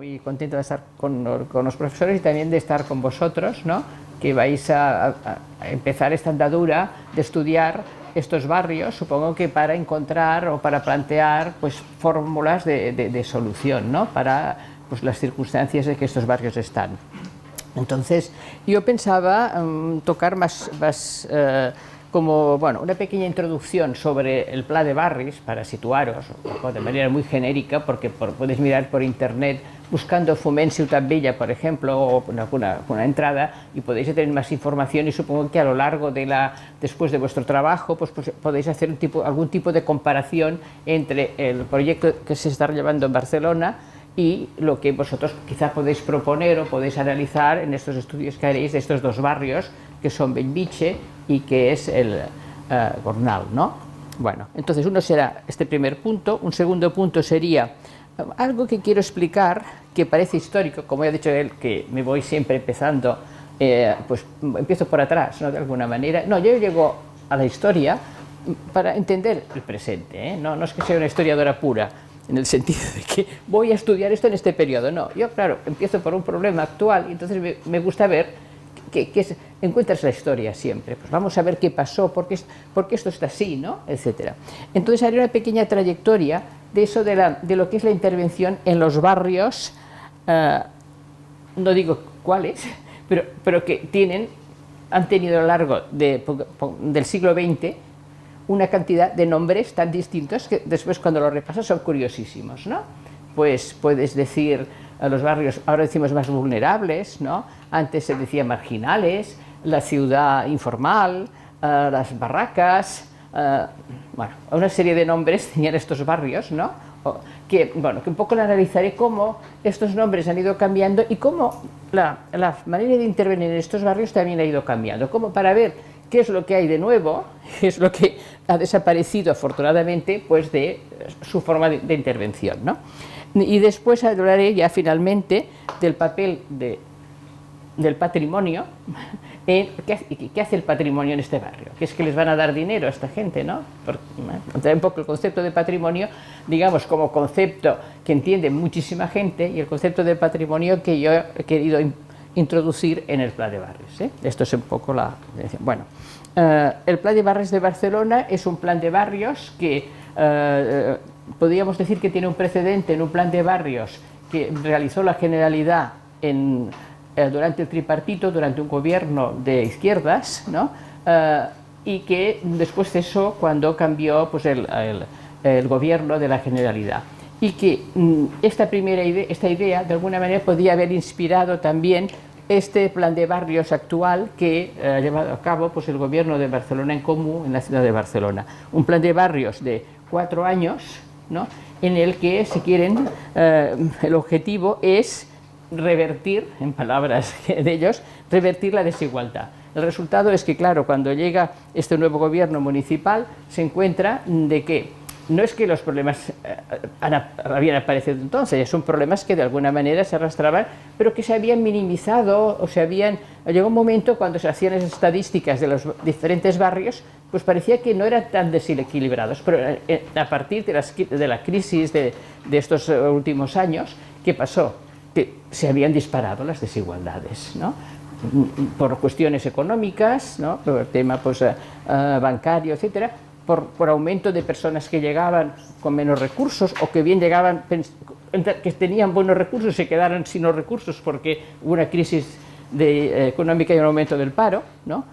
muy contento de estar con los profesores y también de estar con vosotros, ¿no? Que vais a empezar esta andadura de estudiar estos barrios, supongo que para encontrar o para plantear pues fórmulas de solución, ¿no? Para pues, las circunstancias en que estos barrios están. Entonces, yo pensaba tocar más como bueno, una pequeña introducción sobre el Pla de Barris, para situaros, de manera muy genérica, porque podéis mirar por internet buscando Foment Ciutat Vella, por ejemplo, o una entrada, y podéis tener más información, y supongo que a lo largo después de vuestro trabajo, pues podéis hacer algún tipo de comparación entre el proyecto que se está llevando en Barcelona y lo que vosotros quizá podéis proponer o podéis analizar en estos estudios que haréis de estos dos barrios, que son Bellvitge y que es el Gornal, ¿no? Bueno, entonces uno será este primer punto. Un segundo punto sería algo que quiero explicar, que parece histórico, como ya ha dicho él, que me voy siempre empezando, pues empiezo por atrás, ¿no? De alguna manera. No, yo llego a la historia para entender el presente, ¿eh? No es que sea una historiadora pura, en el sentido de que voy a estudiar esto en este periodo, no, yo claro, empiezo por un problema actual y entonces me gusta ver encuentras la historia siempre, pues vamos a ver qué pasó, por qué esto está así, ¿no? Etcétera. Entonces haré una pequeña trayectoria de eso de lo que es la intervención en los barrios, no digo cuáles, pero que han tenido a lo largo del siglo XX una cantidad de nombres tan distintos que después cuando los repasas son curiosísimos, ¿no? Pues puedes decir a los barrios, ahora decimos más vulnerables, ¿no? Antes se decía marginales, la ciudad informal, las barracas, bueno, una serie de nombres tenían estos barrios, ¿no? Que un poco le analizaré cómo estos nombres han ido cambiando y cómo la manera de intervenir en estos barrios también ha ido cambiando, como para ver qué es lo que hay de nuevo, qué es lo que ha desaparecido afortunadamente pues de su forma de intervención, ¿no? Y después hablaré ya finalmente del papel del patrimonio. ¿Qué hace el patrimonio en este barrio? Que es que les van a dar dinero a esta gente, ¿no? Entrar un poco el concepto de patrimonio, digamos, como concepto que entiende muchísima gente, y el concepto de patrimonio que yo he querido introducir en el Pla de Barris, ¿eh? Esto es un poco la... Bueno, el Pla de Barris de Barcelona es un plan de barrios que podríamos decir que tiene un precedente en un plan de barrios que realizó la Generalidad durante el tripartito, durante un gobierno de izquierdas, ¿no? Y que después cesó cuando cambió pues, el gobierno de la Generalidad. Y que esta idea, de alguna manera, podía haber inspirado también este plan de barrios actual que ha llevado a cabo pues, el gobierno de Barcelona en Comú en la ciudad de Barcelona. Un plan de barrios de 4 años, ¿no? En el que, si quieren, el objetivo es revertir, en palabras de ellos, revertir la desigualdad. El resultado es que, claro, cuando llega este nuevo gobierno municipal, se encuentra de que no es que los problemas habían aparecido entonces, son problemas que de alguna manera se arrastraban, pero que se habían minimizado o llegó un momento cuando se hacían las estadísticas de los diferentes barrios, pues parecía que no eran tan desequilibrados, pero a partir de la crisis de estos últimos años, ¿qué pasó? Que se habían disparado las desigualdades, ¿no? Por cuestiones económicas, ¿no? Por el tema pues, bancario, etcétera, por aumento de personas que llegaban con menos recursos o que bien llegaban, que tenían buenos recursos y se quedaron sin los recursos porque hubo una crisis económica y un aumento del paro, ¿no?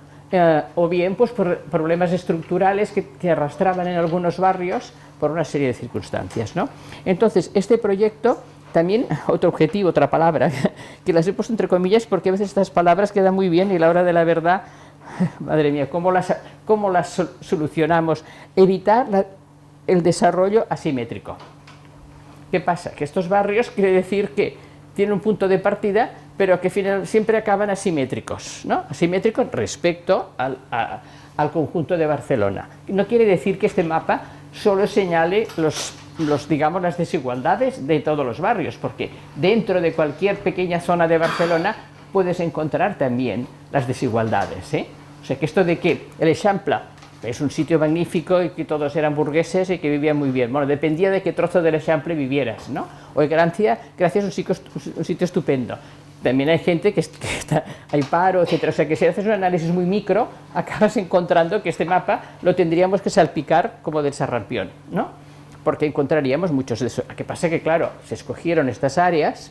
O bien pues, por problemas estructurales que arrastraban en algunos barrios por una serie de circunstancias, ¿no? Entonces, este proyecto, también otro objetivo, otra palabra, que las he puesto entre comillas porque a veces estas palabras quedan muy bien y a la hora de la verdad, madre mía, ¿cómo las solucionamos? Evitar el desarrollo asimétrico. ¿Qué pasa? Que estos barrios quiere decir que tienen un punto de partida, pero que siempre acaban asimétricos, ¿no? Asimétricos respecto al conjunto de Barcelona. No quiere decir que este mapa solo señale digamos, las desigualdades de todos los barrios, porque dentro de cualquier pequeña zona de Barcelona puedes encontrar también las desigualdades, ¿eh? O sea que esto de que el Eixample es un sitio magnífico y que todos eran burgueses y que vivían muy bien. Bueno, dependía de qué trozo del Eixample vivieras, ¿no? Hoy Gracia es un sitio estupendo. También hay gente que hay paro, etcétera. O sea que si haces un análisis muy micro, acabas encontrando que este mapa lo tendríamos que salpicar como del Sarrampión, ¿no? Porque encontraríamos muchos de esos. Lo que pasa es que, claro, se escogieron estas áreas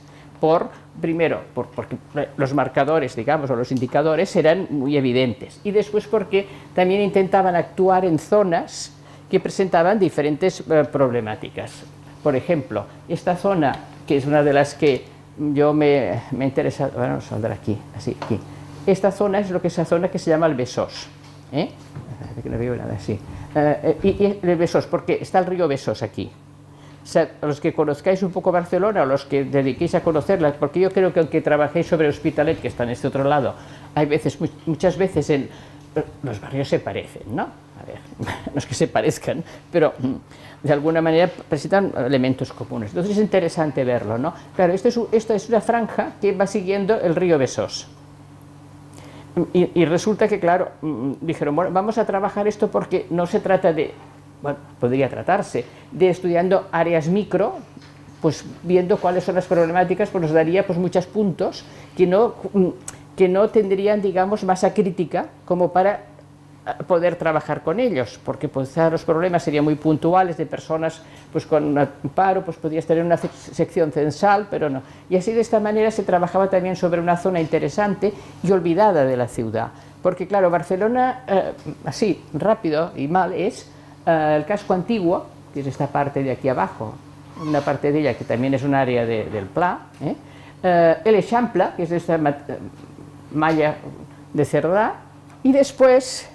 primero, porque los marcadores, digamos, o los indicadores eran muy evidentes, y después porque también intentaban actuar en zonas que presentaban diferentes problemáticas. Por ejemplo, esta zona, que es una de las que yo me interesa, bueno, saldrá aquí, así, aquí. Esta zona es esa zona que se llama el Besós, que no veo nada así. Y el Besós, porque está el río Besós aquí. O sea, los que conozcáis un poco Barcelona o los que dediquéis a conocerla, porque yo creo que aunque trabajéis sobre Hospitalet, que está en este otro lado, hay veces, muchas veces los barrios se parecen, ¿no? A ver, no es que se parezcan, pero de alguna manera presentan elementos comunes. Entonces es interesante verlo, ¿no? Claro, esta es una franja que va siguiendo el río Besós. Y resulta que, claro, dijeron, bueno, vamos a trabajar esto porque no se trata de... Bueno, podría tratarse de estudiando áreas micro, pues viendo cuáles son las problemáticas, pues nos daría pues muchos puntos que no tendrían, digamos, masa crítica como para poder trabajar con ellos, porque pues los problemas serían muy puntuales de personas pues con un paro, pues podrías tener una sección censal, pero no. Y así de esta manera se trabajaba también sobre una zona interesante y olvidada de la ciudad, porque claro, Barcelona, así rápido y mal es el casco antiguo, que es esta parte de aquí abajo, una parte de ella que también es un área del Pla, el Eixample, que es esta malla de Cerdà, y después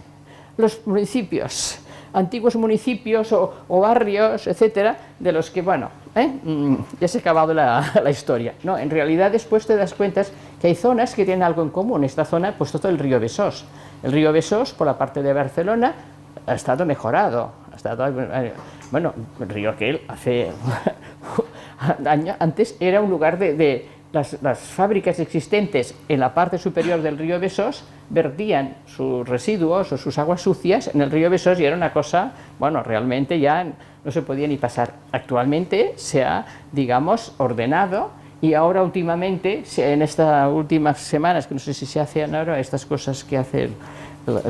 los municipios, antiguos municipios o barrios, etcétera, de los que, bueno, ya se ha acabado la historia. No, en realidad después te das cuenta que hay zonas que tienen algo en común. Esta zona, pues todo el río Besós. El río Besós, por la parte de Barcelona, ha estado mejorado, bueno, el río aquel hace antes era un lugar de las fábricas existentes en la parte superior del río Besós vertían sus residuos o sus aguas sucias en el río Besós y era una cosa, bueno, realmente ya no se podía ni pasar. Actualmente se ha, digamos, ordenado y ahora últimamente, en estas últimas semanas, que no sé si se hacen ahora estas cosas que hace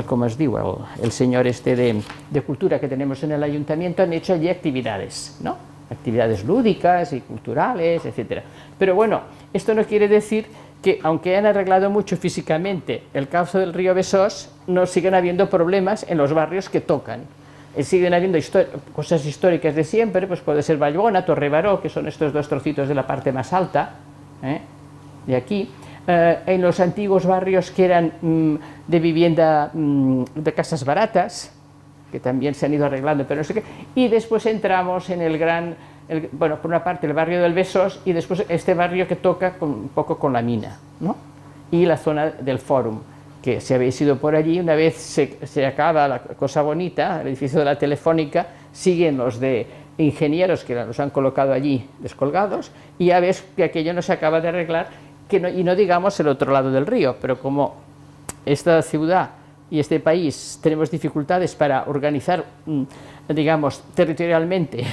como os digo, el señor de cultura que tenemos en el ayuntamiento, han hecho allí actividades, ¿no? Actividades lúdicas y culturales, etcétera. Pero bueno, esto no quiere decir que, aunque han arreglado mucho físicamente el cauce del río Besós, no siguen habiendo problemas en los barrios que tocan. Siguen habiendo cosas históricas de siempre, pues puede ser Vallbona, Torre Baró, que son estos dos trocitos de la parte más alta, de aquí. En los antiguos barrios que eran de vivienda, de casas baratas, que también se han ido arreglando, pero no sé qué, y después entramos en bueno, por una parte el barrio del Besós y después este barrio que toca un poco con la mina, ¿no? Y la zona del Fórum, que si habéis ido por allí, una vez se acaba la cosa bonita, el edificio de la Telefónica, siguen los de ingenieros que los han colocado allí descolgados, y ya ves que aquello no se acaba de arreglar, y no digamos el otro lado del río, pero como esta ciudad y este país tenemos dificultades para organizar, digamos, territorialmente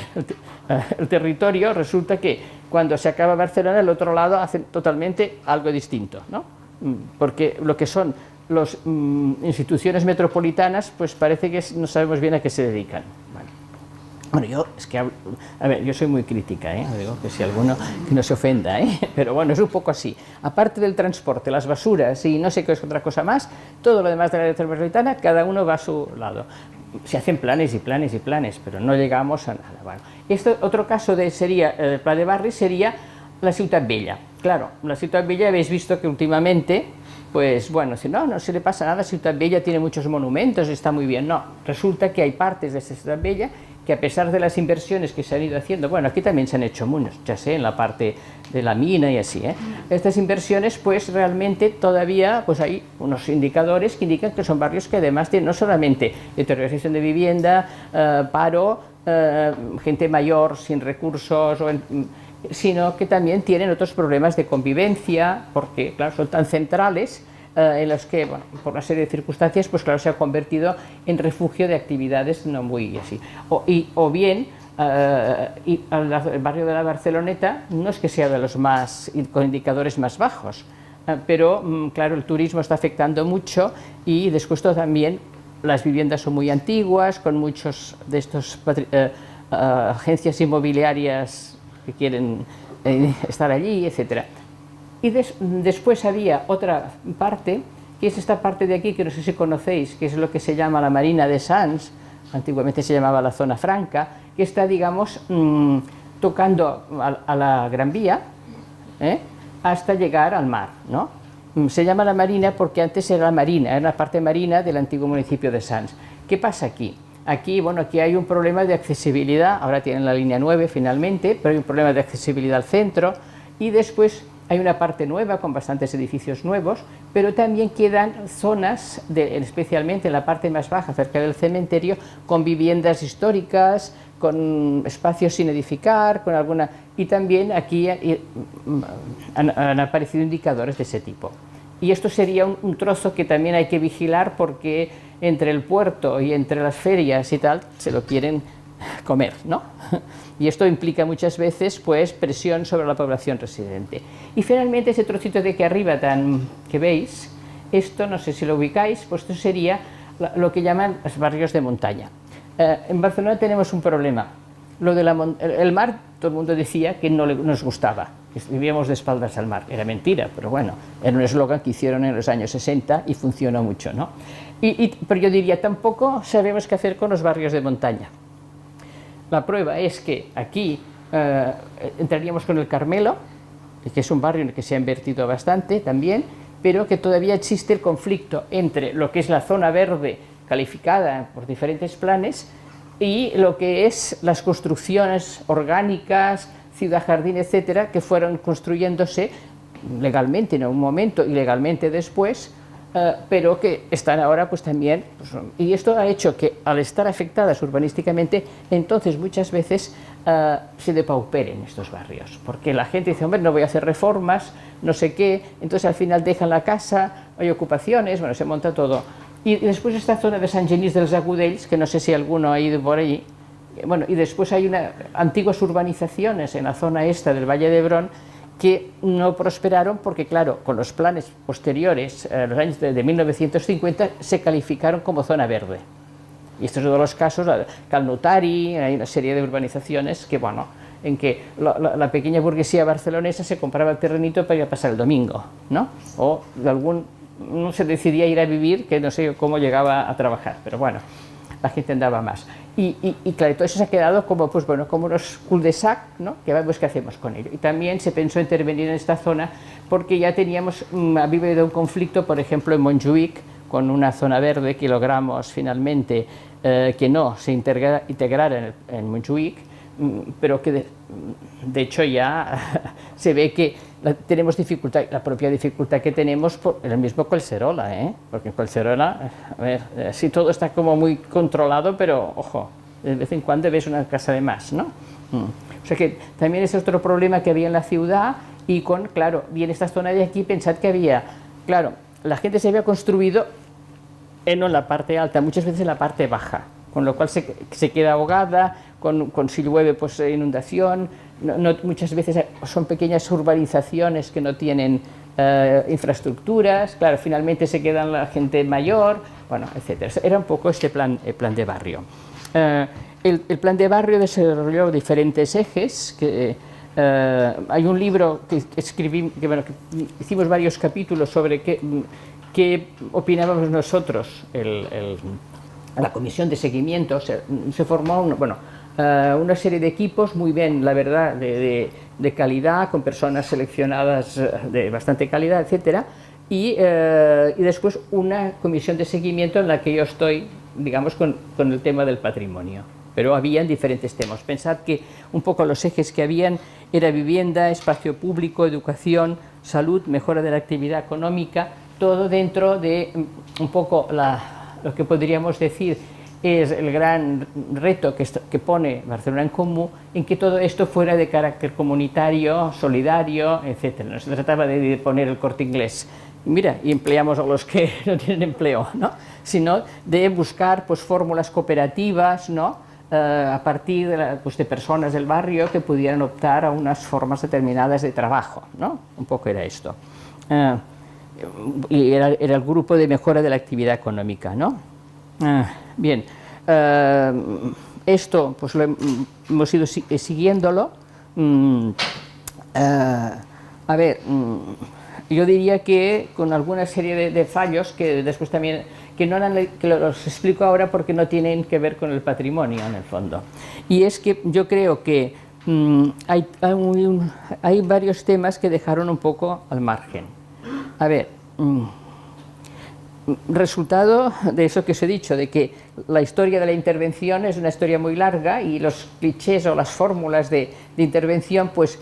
el territorio, resulta que cuando se acaba Barcelona, el otro lado hace totalmente algo distinto, ¿no? Porque lo que son las instituciones metropolitanas, pues parece que no sabemos bien a qué se dedican. Bueno, yo es que, a ver, yo soy muy crítica, digo que si alguno que no se ofenda, pero bueno, es un poco así. Aparte del transporte, las basuras y no sé qué es otra cosa más, todo lo demás de la área metropolitana, cada uno va a su lado. Se hacen planes y planes y planes, pero no llegamos a nada. Bueno, otro caso sería el Pla de Barris, sería la Ciutat Vella. Claro, la Ciutat Vella habéis visto que últimamente, pues bueno, si no se le pasa nada, Ciutat Vella tiene muchos monumentos, está muy bien. No, resulta que hay partes de esta Ciutat Vella que, a pesar de las inversiones que se han ido haciendo, bueno, aquí también se han hecho muchos, ya sé, en la parte de la mina y así, estas inversiones, pues realmente todavía pues hay unos indicadores que indican que son barrios que además tienen no solamente deterioración de vivienda, paro, gente mayor sin recursos, sino que también tienen otros problemas de convivencia, porque claro, son tan centrales en los que, bueno, por una serie de circunstancias, pues claro, se ha convertido en refugio de actividades no muy así. O bien, el barrio de la Barceloneta no es que sea de los más, con indicadores más bajos, pero claro, el turismo está afectando mucho y después también las viviendas son muy antiguas, con muchos de estos agencias inmobiliarias que quieren estar allí, etcétera. Y después había otra parte, que es esta parte de aquí, que no sé si conocéis, que es lo que se llama la Marina de Sants, antiguamente se llamaba la Zona Franca, que está, digamos, tocando a la Gran Vía, hasta llegar al mar, ¿no? Se llama la Marina porque antes era la Marina, era la parte marina del antiguo municipio de Sants. ¿Qué pasa aquí? Aquí, bueno, aquí hay un problema de accesibilidad, ahora tienen la línea 9 finalmente, pero hay un problema de accesibilidad al centro, y después hay una parte nueva con bastantes edificios nuevos, pero también quedan zonas, especialmente en la parte más baja, cerca del cementerio, con viviendas históricas, con espacios sin edificar, con alguna... Y también aquí han aparecido indicadores de ese tipo. Y esto sería un trozo que también hay que vigilar porque entre el puerto y entre las ferias y tal, se lo quieren comer, ¿no? Y esto implica muchas veces, pues, presión sobre la población residente. Y finalmente ese trocito de aquí arriba que veis, esto no sé si lo ubicáis, pues esto sería lo que llaman los barrios de montaña. En Barcelona tenemos un problema. El mar, todo el mundo decía que no nos gustaba, que vivíamos de espaldas al mar. Era mentira, pero bueno, era un eslogan que hicieron en los años 60 y funcionó mucho, ¿no? Pero yo diría, tampoco sabemos qué hacer con los barrios de montaña. La prueba es que aquí entraríamos con el Carmelo, que es un barrio en el que se ha invertido bastante también, pero que todavía existe el conflicto entre lo que es la zona verde calificada por diferentes planes y lo que es las construcciones orgánicas, ciudad jardín, etcétera, que fueron construyéndose legalmente en un momento y legalmente después, pero que están ahora pues también, y esto ha hecho que al estar afectadas urbanísticamente, entonces muchas veces se depauperen estos barrios, porque la gente dice, hombre, no voy a hacer reformas, no sé qué, entonces al final dejan la casa, hay ocupaciones, bueno, se monta todo. Y después esta zona de Sant Genís dels Agudells, que no sé si alguno ha ido por allí, bueno, y después hay antiguas urbanizaciones en la zona esta del Valle de Hebrón, que no prosperaron porque, claro, con los planes posteriores, los años de 1950, se calificaron como zona verde. Y estos son los casos, Cal Notari, hay una serie de urbanizaciones que, bueno, en que la pequeña burguesía barcelonesa se compraba el terrenito para ir a pasar el domingo, ¿no? O no se decidía ir a vivir, que no sé cómo llegaba a trabajar, pero bueno, la gente andaba más. Y claro, todo eso se ha quedado como, pues bueno, como unos cul-de-sac, ¿no? Que vamos, ¿qué hacemos con ello? Y también se pensó intervenir en esta zona porque ya había habido un conflicto, por ejemplo, en Montjuïc, con una zona verde que logramos finalmente que no se integrara en Montjuïc, pero que de hecho ya se ve que tenemos dificultad, la propia dificultad que tenemos por el mismo Collserola, porque en Collserola, a ver, sí, todo está como muy controlado, pero ojo, de vez en cuando ves una casa de más, ¿no? O sea que también es otro problema que había en la ciudad y claro, y en esta zona de aquí pensad que había, claro, la gente se había construido no en la parte alta, muchas veces en la parte baja, con lo cual se queda ahogada, con si llueve pues inundación, muchas veces son pequeñas urbanizaciones que no tienen infraestructuras, claro, finalmente se quedan la gente mayor, bueno, etcétera. Era un poco el plan de barrio. El plan de barrio desarrolló diferentes ejes, hay un libro que escribí, que hicimos varios capítulos sobre qué opinábamos nosotros, la comisión de seguimiento. Se formó una serie de equipos muy bien, la verdad, de calidad, con personas seleccionadas de bastante calidad, etcétera, y después una comisión de seguimiento en la que yo estoy, digamos, con el tema del patrimonio. Pero habían diferentes temas. Pensad que un poco los ejes que habían era vivienda, espacio público, educación, salud, mejora de la actividad económica, todo dentro de un poco lo que podríamos decir es el gran reto que pone Barcelona en Comú, en que todo esto fuera de carácter comunitario, solidario, etc. No se trataba de poner el Corte Inglés, mira, y empleamos a los que no tienen empleo, ¿no? Sino de buscar pues, fórmulas cooperativas, ¿no? A partir de personas del barrio que pudieran optar a unas formas determinadas de trabajo, ¿no? Un poco era esto. Y era el grupo de mejora de la actividad económica, ¿no? Bien, esto pues hemos ido siguiéndolo. A ver, yo diría que con alguna serie de fallos que después también, que los explico ahora porque no tienen que ver con el patrimonio en el fondo. Y es que yo creo que hay varios temas que dejaron un poco al margen. A ver, resultado de eso que os he dicho, de que la historia de la intervención es una historia muy larga y los clichés o las fórmulas de intervención, pues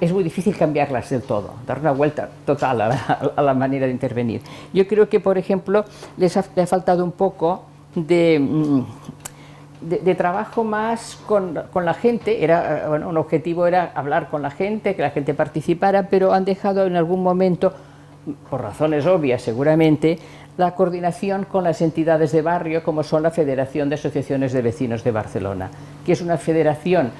es muy difícil cambiarlas del todo, dar una vuelta total a la manera de intervenir. Yo creo que, por ejemplo, le ha faltado un poco de trabajo más con la gente. Un objetivo era hablar con la gente, que la gente participara, pero han dejado en algún momento, por razones obvias seguramente, la coordinación con las entidades de barrio, como son la Federación de Asociaciones de Vecinos de Barcelona, que es una federación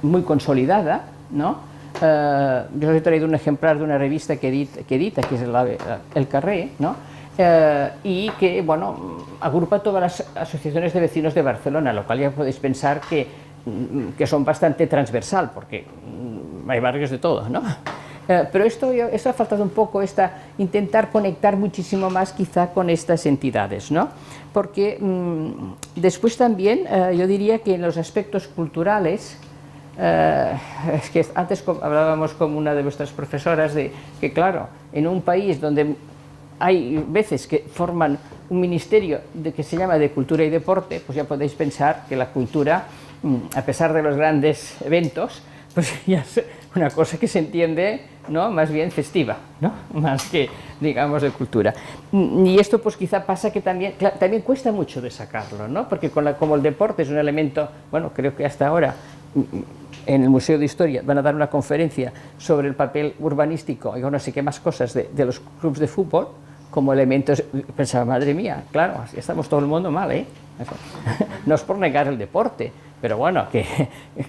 muy consolidada, ¿no? Yo os he traído un ejemplar de una revista que edita, que es El Carré, ¿no? Y que, bueno, agrupa todas las asociaciones de vecinos de Barcelona, lo cual ya podéis pensar que son bastante transversal, porque hay barrios de todo, ¿no? Pero esto ha faltado un poco, intentar conectar muchísimo más quizá con estas entidades, ¿no? Porque después también yo diría que en los aspectos culturales, es que antes hablábamos con una de vuestras profesoras de que, claro, en un país donde hay veces que forman un ministerio que se llama de Cultura y Deporte, pues ya podéis pensar que la cultura, a pesar de los grandes eventos, pues ya es una cosa que se entiende, ¿no?, más bien festiva, ¿no?, más que, digamos, de cultura. Y esto pues quizá pasa que también cuesta mucho de sacarlo, ¿no?, porque como el deporte es un elemento, bueno, creo que hasta ahora en el Museo de Historia van a dar una conferencia sobre el papel urbanístico y no sé qué más cosas de los clubes de fútbol como elementos. Pensaba, madre mía, claro, así estamos todo el mundo mal, ¿eh? No es por negar el deporte, pero bueno, quiero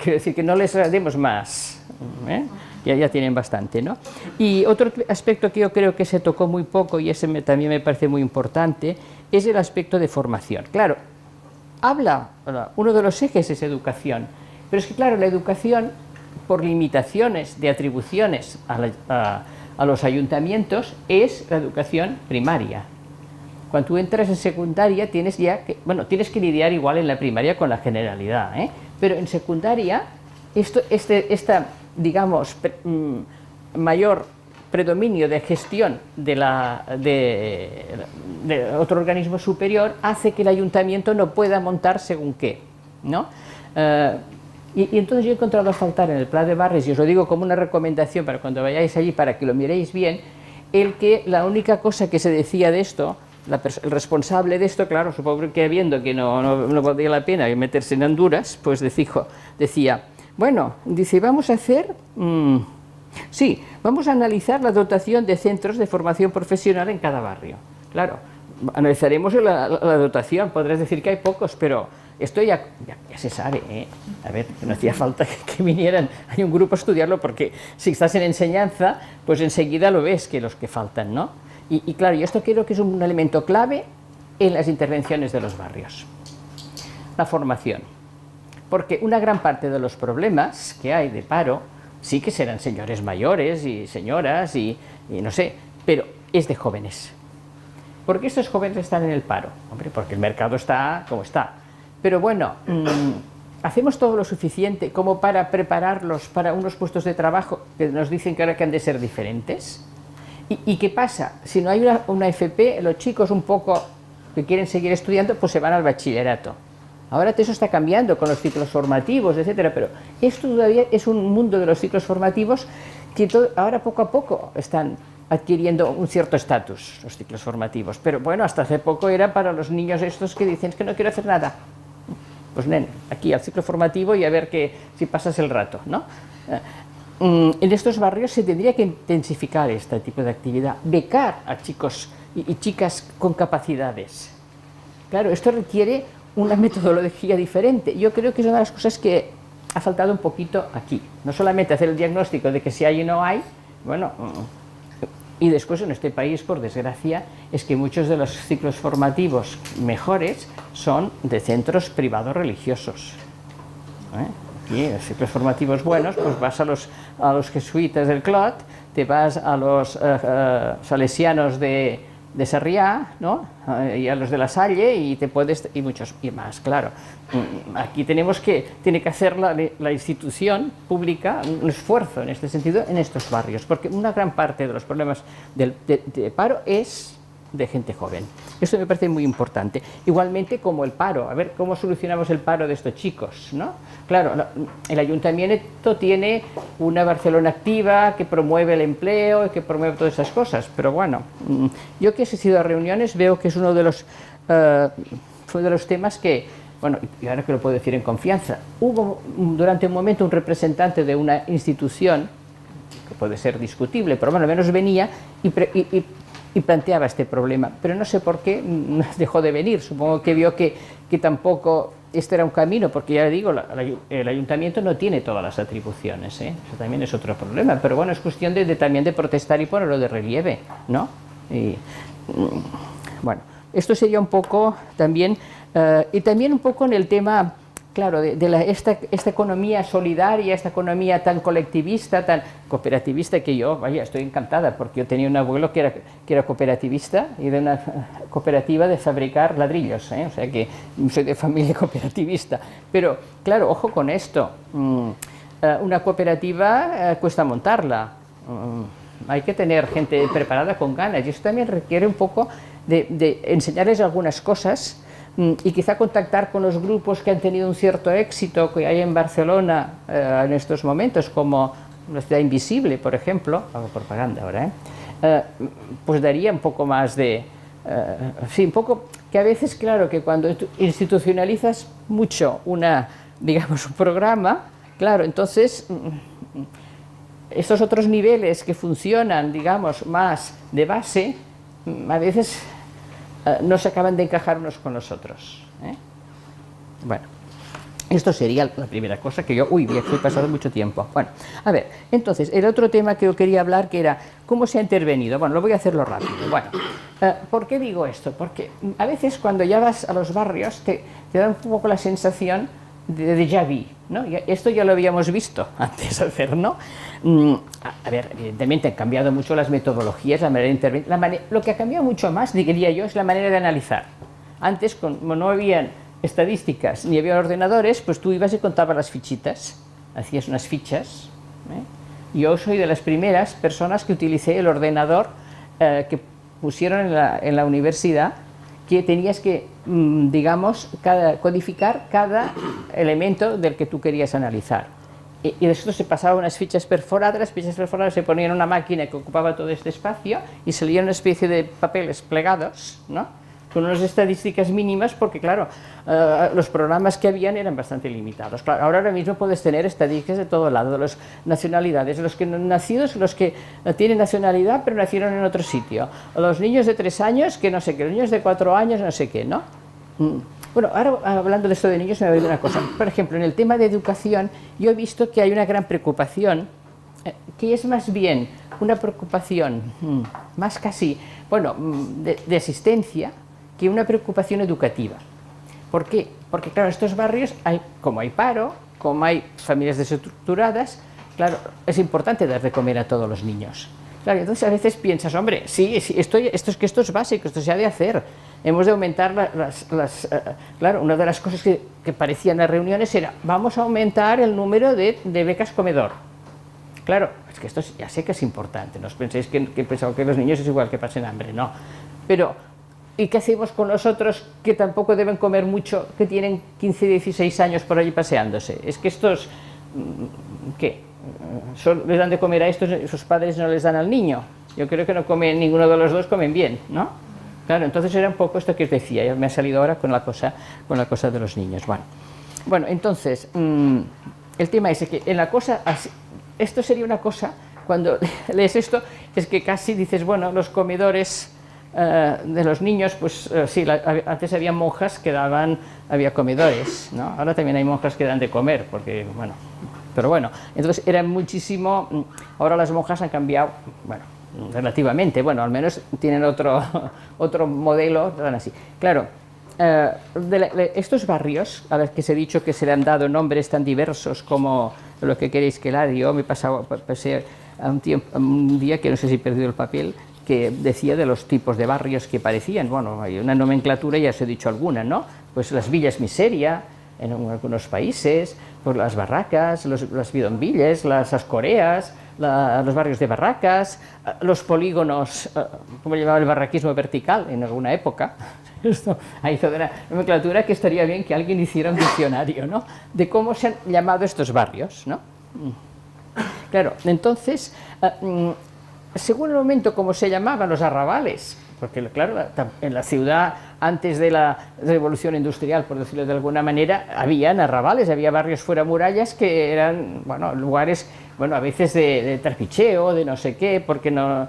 decir que no les demos más, ¿eh? Ya tienen bastante, ¿no? Y otro aspecto que yo creo que se tocó muy poco, y ese también me parece muy importante, es el aspecto de formación. Claro, uno de los ejes es educación, pero es que, claro, la educación, por limitaciones de atribuciones a los ayuntamientos, es la educación primaria. Cuando tú entras en secundaria tienes que lidiar igual en la primaria con la generalidad, ¿eh? Pero en secundaria, digamos, mayor predominio de gestión de otro organismo superior hace que el ayuntamiento no pueda montar según qué, ¿no? Y entonces yo he encontrado a faltar en el plan de barrios, y os lo digo como una recomendación para cuando vayáis allí, para que lo miréis bien, el que la única cosa que se decía de esto, el responsable de esto, claro, supongo que viendo que no valía la pena meterse en Honduras, pues decía, bueno, dice, vamos a hacer, vamos a analizar la dotación de centros de formación profesional en cada barrio. Claro, analizaremos la dotación, podrás decir que hay pocos, pero esto ya se sabe, ¿eh? A ver, no hacía falta que vinieran, hay un grupo a estudiarlo, porque si estás en enseñanza, pues enseguida lo ves que los que faltan, ¿no? Y claro, yo esto creo que es un elemento clave en las intervenciones de los barrios, la formación, porque una gran parte de los problemas que hay de paro sí que serán señores mayores y señoras y no sé, pero es de jóvenes. ¿Por qué estos jóvenes están en el paro? Hombre, porque el mercado está como está. Pero bueno, hacemos todo lo suficiente como para prepararlos para unos puestos de trabajo que nos dicen que ahora que han de ser diferentes. ¿Y qué pasa? Si no hay una FP, los chicos un poco que quieren seguir estudiando, pues se van al bachillerato. Ahora eso está cambiando con los ciclos formativos, etcétera, pero esto todavía es un mundo de los ciclos formativos que ahora poco a poco están adquiriendo un cierto estatus, los ciclos formativos. Pero bueno, hasta hace poco era para los niños estos que dicen que no quiero hacer nada. Pues nen, aquí al ciclo formativo y a ver si pasas el rato, ¿no? En estos barrios se tendría que intensificar este tipo de actividad, becar a chicos y chicas con capacidades. Claro, esto requiere una metodología diferente. Yo creo que es una de las cosas que ha faltado un poquito aquí. No solamente hacer el diagnóstico de que si hay o no hay, bueno, y después en este país, por desgracia, es que muchos de los ciclos formativos mejores son de centros privados religiosos. Aquí, los ciclos formativos buenos, pues vas a los jesuitas del Clot, te vas a los salesianos de Sarriá, ¿no? Y a los de La Salle y muchos y más, claro. Aquí tiene que hacer la institución pública un esfuerzo en este sentido en estos barrios, porque una gran parte de los problemas de paro es de gente joven. Esto me parece muy importante. Igualmente como el paro, a ver cómo solucionamos el paro de estos chicos, ¿no? Claro, el ayuntamiento tiene una Barcelona Activa que promueve el empleo y que promueve todas esas cosas, pero bueno, yo que he asistido a reuniones veo que es uno de los temas que, bueno, y ahora que lo puedo decir en confianza, hubo durante un momento un representante de una institución, que puede ser discutible, pero bueno, al menos venía y planteaba este problema, pero no sé por qué dejó de venir. Supongo que vio que tampoco este era un camino, porque ya le digo, el ayuntamiento no tiene todas las atribuciones, ¿eh? Eso también es otro problema, pero bueno, es cuestión también de protestar y ponerlo de relieve, ¿no? Y, bueno, esto sería un poco también, y también un poco en el tema, claro, esta economía solidaria, esta economía tan colectivista, tan cooperativista, que yo, vaya, estoy encantada, porque yo tenía un abuelo que era cooperativista y de una cooperativa de fabricar ladrillos, ¿eh? O sea que soy de familia cooperativista. Pero, claro, ojo con esto, una cooperativa cuesta montarla, hay que tener gente preparada con ganas, y eso también requiere un poco de enseñarles algunas cosas, y quizá contactar con los grupos que han tenido un cierto éxito que hay en Barcelona en estos momentos, como la Ciudad Invisible, por ejemplo, hago propaganda ahora, pues daría un poco más sí, un poco, que a veces, claro, que cuando institucionalizas mucho digamos, un programa, claro, entonces estos otros niveles que funcionan, digamos, más de base, a veces no se acaban de encajar unos con los otros, ¿eh? Bueno, esto sería la primera cosa que yo... Uy, he pasado mucho tiempo. Bueno, a ver, entonces, el otro tema que yo quería hablar, que era cómo se ha intervenido. Bueno, lo voy a hacerlo rápido. Bueno, ¿por qué digo esto? Porque a veces cuando ya vas a los barrios te da un poco la sensación de déjà vu, ¿no? Esto ya lo habíamos visto antes de hacer, ¿no? A ver, evidentemente han cambiado mucho las metodologías, la manera de intervenir. Lo que ha cambiado mucho más, diría yo, es la manera de analizar. Antes, como no habían estadísticas ni había ordenadores, pues tú ibas y contabas las fichitas, hacías unas fichas, ¿eh? Yo soy de las primeras personas que utilicé el ordenador que pusieron en la universidad, que tenías que, digamos, codificar cada elemento del que tú querías analizar. Y después se pasaban unas fichas perforadas, las fichas perforadas se ponían en una máquina que ocupaba todo este espacio y salían una especie de papeles plegados, ¿no? Con unas estadísticas mínimas, porque claro, los programas que habían eran bastante limitados. Claro, ahora mismo puedes tener estadísticas de todo lado, de las nacionalidades, los que no han nacido, los que tienen nacionalidad pero nacieron en otro sitio, los niños de 3 años que no sé qué, los niños de 4 años no sé qué, ¿no? Bueno, ahora hablando de esto de niños me ha venido una cosa. Por ejemplo, en el tema de educación yo he visto que hay una gran preocupación, que es más bien una preocupación más casi, bueno, de asistencia, que una preocupación educativa. ¿Por qué? Porque claro, en estos barrios, como hay paro, como hay familias desestructuradas, claro, es importante dar de comer a todos los niños. Claro, entonces a veces piensas, hombre, sí, esto es básico, esto se ha de hacer. Hemos de aumentar claro, una de las cosas que parecían en las reuniones era, vamos a aumentar el número de becas comedor. Claro, es que esto ya sé que es importante, no os penséis que pensaba que los niños es igual que pasen hambre, no. Pero, ¿y qué hacemos con los otros que tampoco deben comer mucho, que tienen 15, 16 años por allí paseándose? Es que estos, ¿qué? ¿Les dan de comer a estos, sus padres no les dan al niño? Yo creo que no comen, ninguno de los dos comen bien, ¿no? Claro, entonces era un poco esto que os decía, ya me ha salido ahora con la cosa de los niños. Bueno, entonces, el tema es que en la cosa, esto sería una cosa, cuando lees esto, es que casi dices, bueno, los comedores de los niños, pues sí, antes había monjas que había comedores, ¿no? Ahora también hay monjas que dan de comer, porque, bueno, pero bueno, entonces era muchísimo, ahora las monjas han cambiado, bueno, relativamente, bueno, al menos tienen otro modelo, dan así. Claro, estos barrios a los que os he dicho que se le han dado nombres tan diversos como lo que queréis que la yo me pasé un día que no sé si he perdido el papel, que decía de los tipos de barrios que parecían. Bueno, hay una nomenclatura, ya os he dicho alguna, ¿no? Pues las villas miseria en algunos países, pues las barracas, las bidonvilles, las ascoreas, los barrios de barracas, los polígonos, como llamaba el barraquismo vertical en alguna época. Esto ha hizo de una nomenclatura que estaría bien que alguien hiciera un diccionario, ¿no? De cómo se han llamado estos barrios, ¿no? Claro, entonces, según el momento como se llamaban los arrabales, porque claro, en la ciudad antes de la revolución industrial, por decirlo de alguna manera, habían arrabales, había barrios fuera murallas que eran, bueno, lugares, bueno, a veces de trapicheo, de no sé qué, porque no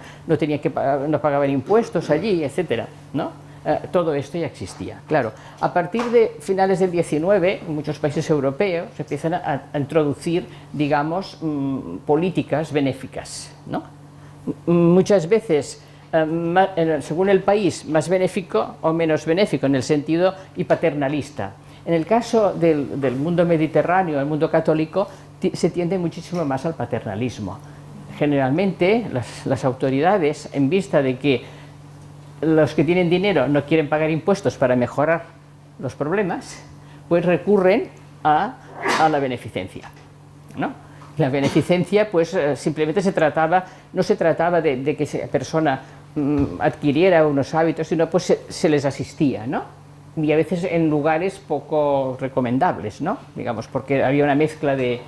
pagaban impuestos allí, etcétera, ¿no? Todo esto ya existía. Claro, a partir de finales del 19, en muchos países europeos se empiezan a introducir, digamos, políticas benéficas, ¿no? Muchas veces, según el país, más benéfico o menos benéfico, en el sentido y paternalista. En el caso del mundo mediterráneo, el mundo católico, se tiende muchísimo más al paternalismo. Generalmente, las autoridades, en vista de que los que tienen dinero no quieren pagar impuestos para mejorar los problemas, pues recurren a la beneficencia, ¿no? La beneficencia, pues simplemente no se trataba de que esa persona adquiriera unos hábitos, sino pues se les asistía, ¿no? Y a veces en lugares poco recomendables, ¿no? Digamos, porque había una mezcla de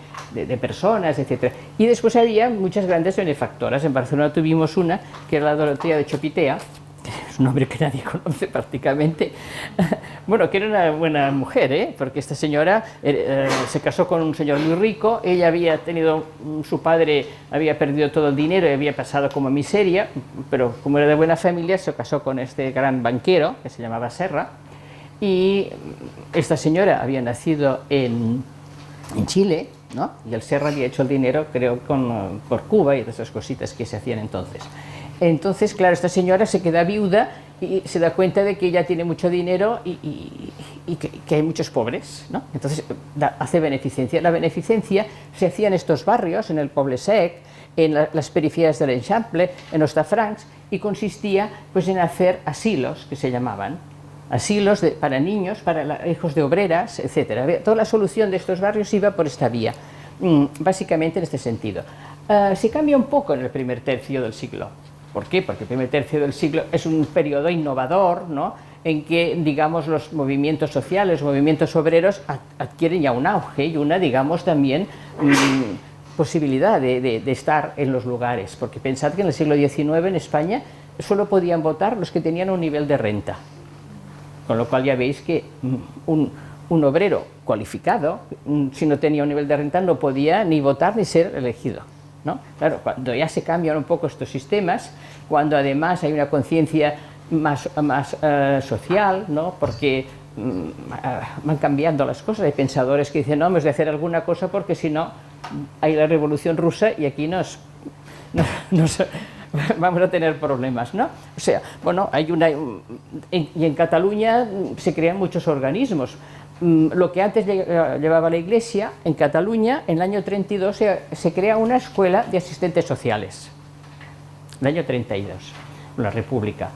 personas, etc. Y después había muchas grandes benefactoras. En Barcelona tuvimos una, que era la Dorotea de Chopitea, es un nombre que nadie conoce prácticamente, bueno, que era una buena mujer, porque esta señora se casó con un señor muy rico, ella había tenido, su padre había perdido todo el dinero y había pasado como miseria, pero como era de buena familia se casó con este gran banquero que se llamaba Serra, y esta señora había nacido en Chile, ¿no? Y el Serra había hecho el dinero, creo, por Cuba y de esas cositas que se hacían entonces. Entonces, claro, esta señora se queda viuda y se da cuenta de que ella tiene mucho dinero y que hay muchos pobres, ¿no? Entonces hace beneficencia. La beneficencia se hacía en estos barrios, en el Poble Sec, en las periferias del Eixample, en Hostafrancs, y consistía pues en hacer asilos, que se llamaban, asilos para niños, para hijos de obreras, etc. Toda la solución de estos barrios iba por esta vía, básicamente en este sentido. Se cambia un poco en el primer tercio del siglo. ¿Por qué? Porque el primer tercio del siglo es un periodo innovador, ¿no? En que, digamos, los movimientos sociales, los movimientos obreros adquieren ya un auge y una, digamos, también posibilidad de estar en los lugares. Porque pensad que en el siglo XIX en España solo podían votar los que tenían un nivel de renta. Con lo cual ya veis que un obrero cualificado, si no tenía un nivel de renta, no podía ni votar ni ser elegido, ¿no? Claro, cuando ya se cambian un poco estos sistemas, cuando además hay una conciencia más social, ¿no? Porque van cambiando las cosas, hay pensadores que dicen, no, hemos de hacer alguna cosa porque si no hay la revolución rusa y aquí vamos a tener problemas, ¿no? O sea, bueno, y en Cataluña se crean muchos organismos. Lo que antes llevaba la Iglesia, en Cataluña, en el año 32 se crea una escuela de asistentes sociales. El año 32, la República.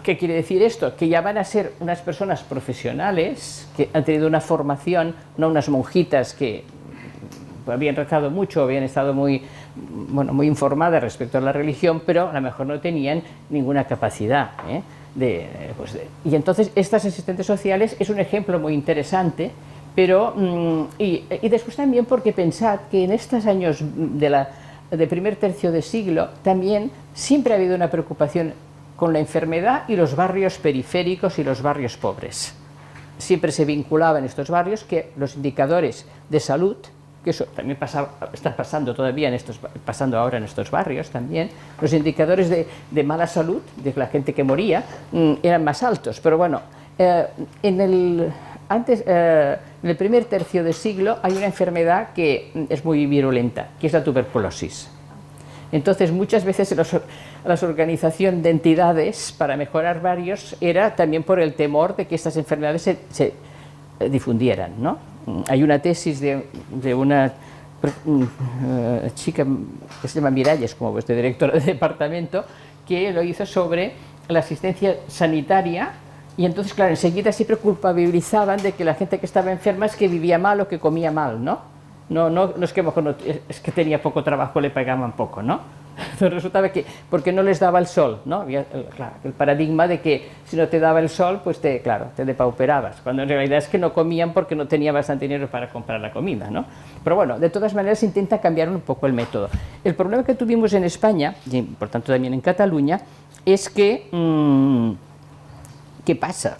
¿Qué quiere decir esto? Que ya van a ser unas personas profesionales que han tenido una formación, no unas monjitas que habían rezado mucho, habían estado muy informadas respecto a la religión, pero a lo mejor no tenían ninguna capacidad, y entonces estas asistentes sociales es un ejemplo muy interesante, pero y después también porque pensad que en estos años de la de primer tercio de siglo, también siempre ha habido una preocupación con la enfermedad y los barrios periféricos y los barrios pobres. Siempre se vinculaba en estos barrios que los indicadores de salud, que eso también está pasando todavía pasando ahora en estos barrios también, los indicadores de mala salud, de la gente que moría, eran más altos. Pero bueno, en el primer tercio de siglo hay una enfermedad que es muy virulenta, que es la tuberculosis. Entonces, muchas veces las organizaciones de entidades para mejorar barrios era también por el temor de que estas enfermedades se difundieran, ¿no? Hay una tesis de una chica que se llama Miralles, como vuestra directora de departamento, que lo hizo sobre la asistencia sanitaria, y entonces, claro, enseguida siempre culpabilizaban de que la gente que estaba enferma es que vivía mal o que comía mal, ¿no? No es que mejor es que tenía poco trabajo, le pagaban poco, ¿no? Entonces resultaba que, porque no les daba el sol, ¿no? Había, claro, el paradigma de que si no te daba el sol, pues te depauperabas, cuando en realidad es que no comían porque no tenía bastante dinero para comprar la comida, ¿no? Pero bueno, de todas maneras se intenta cambiar un poco el método. El problema que tuvimos en España, y por tanto también en Cataluña, es que, ¿qué pasa?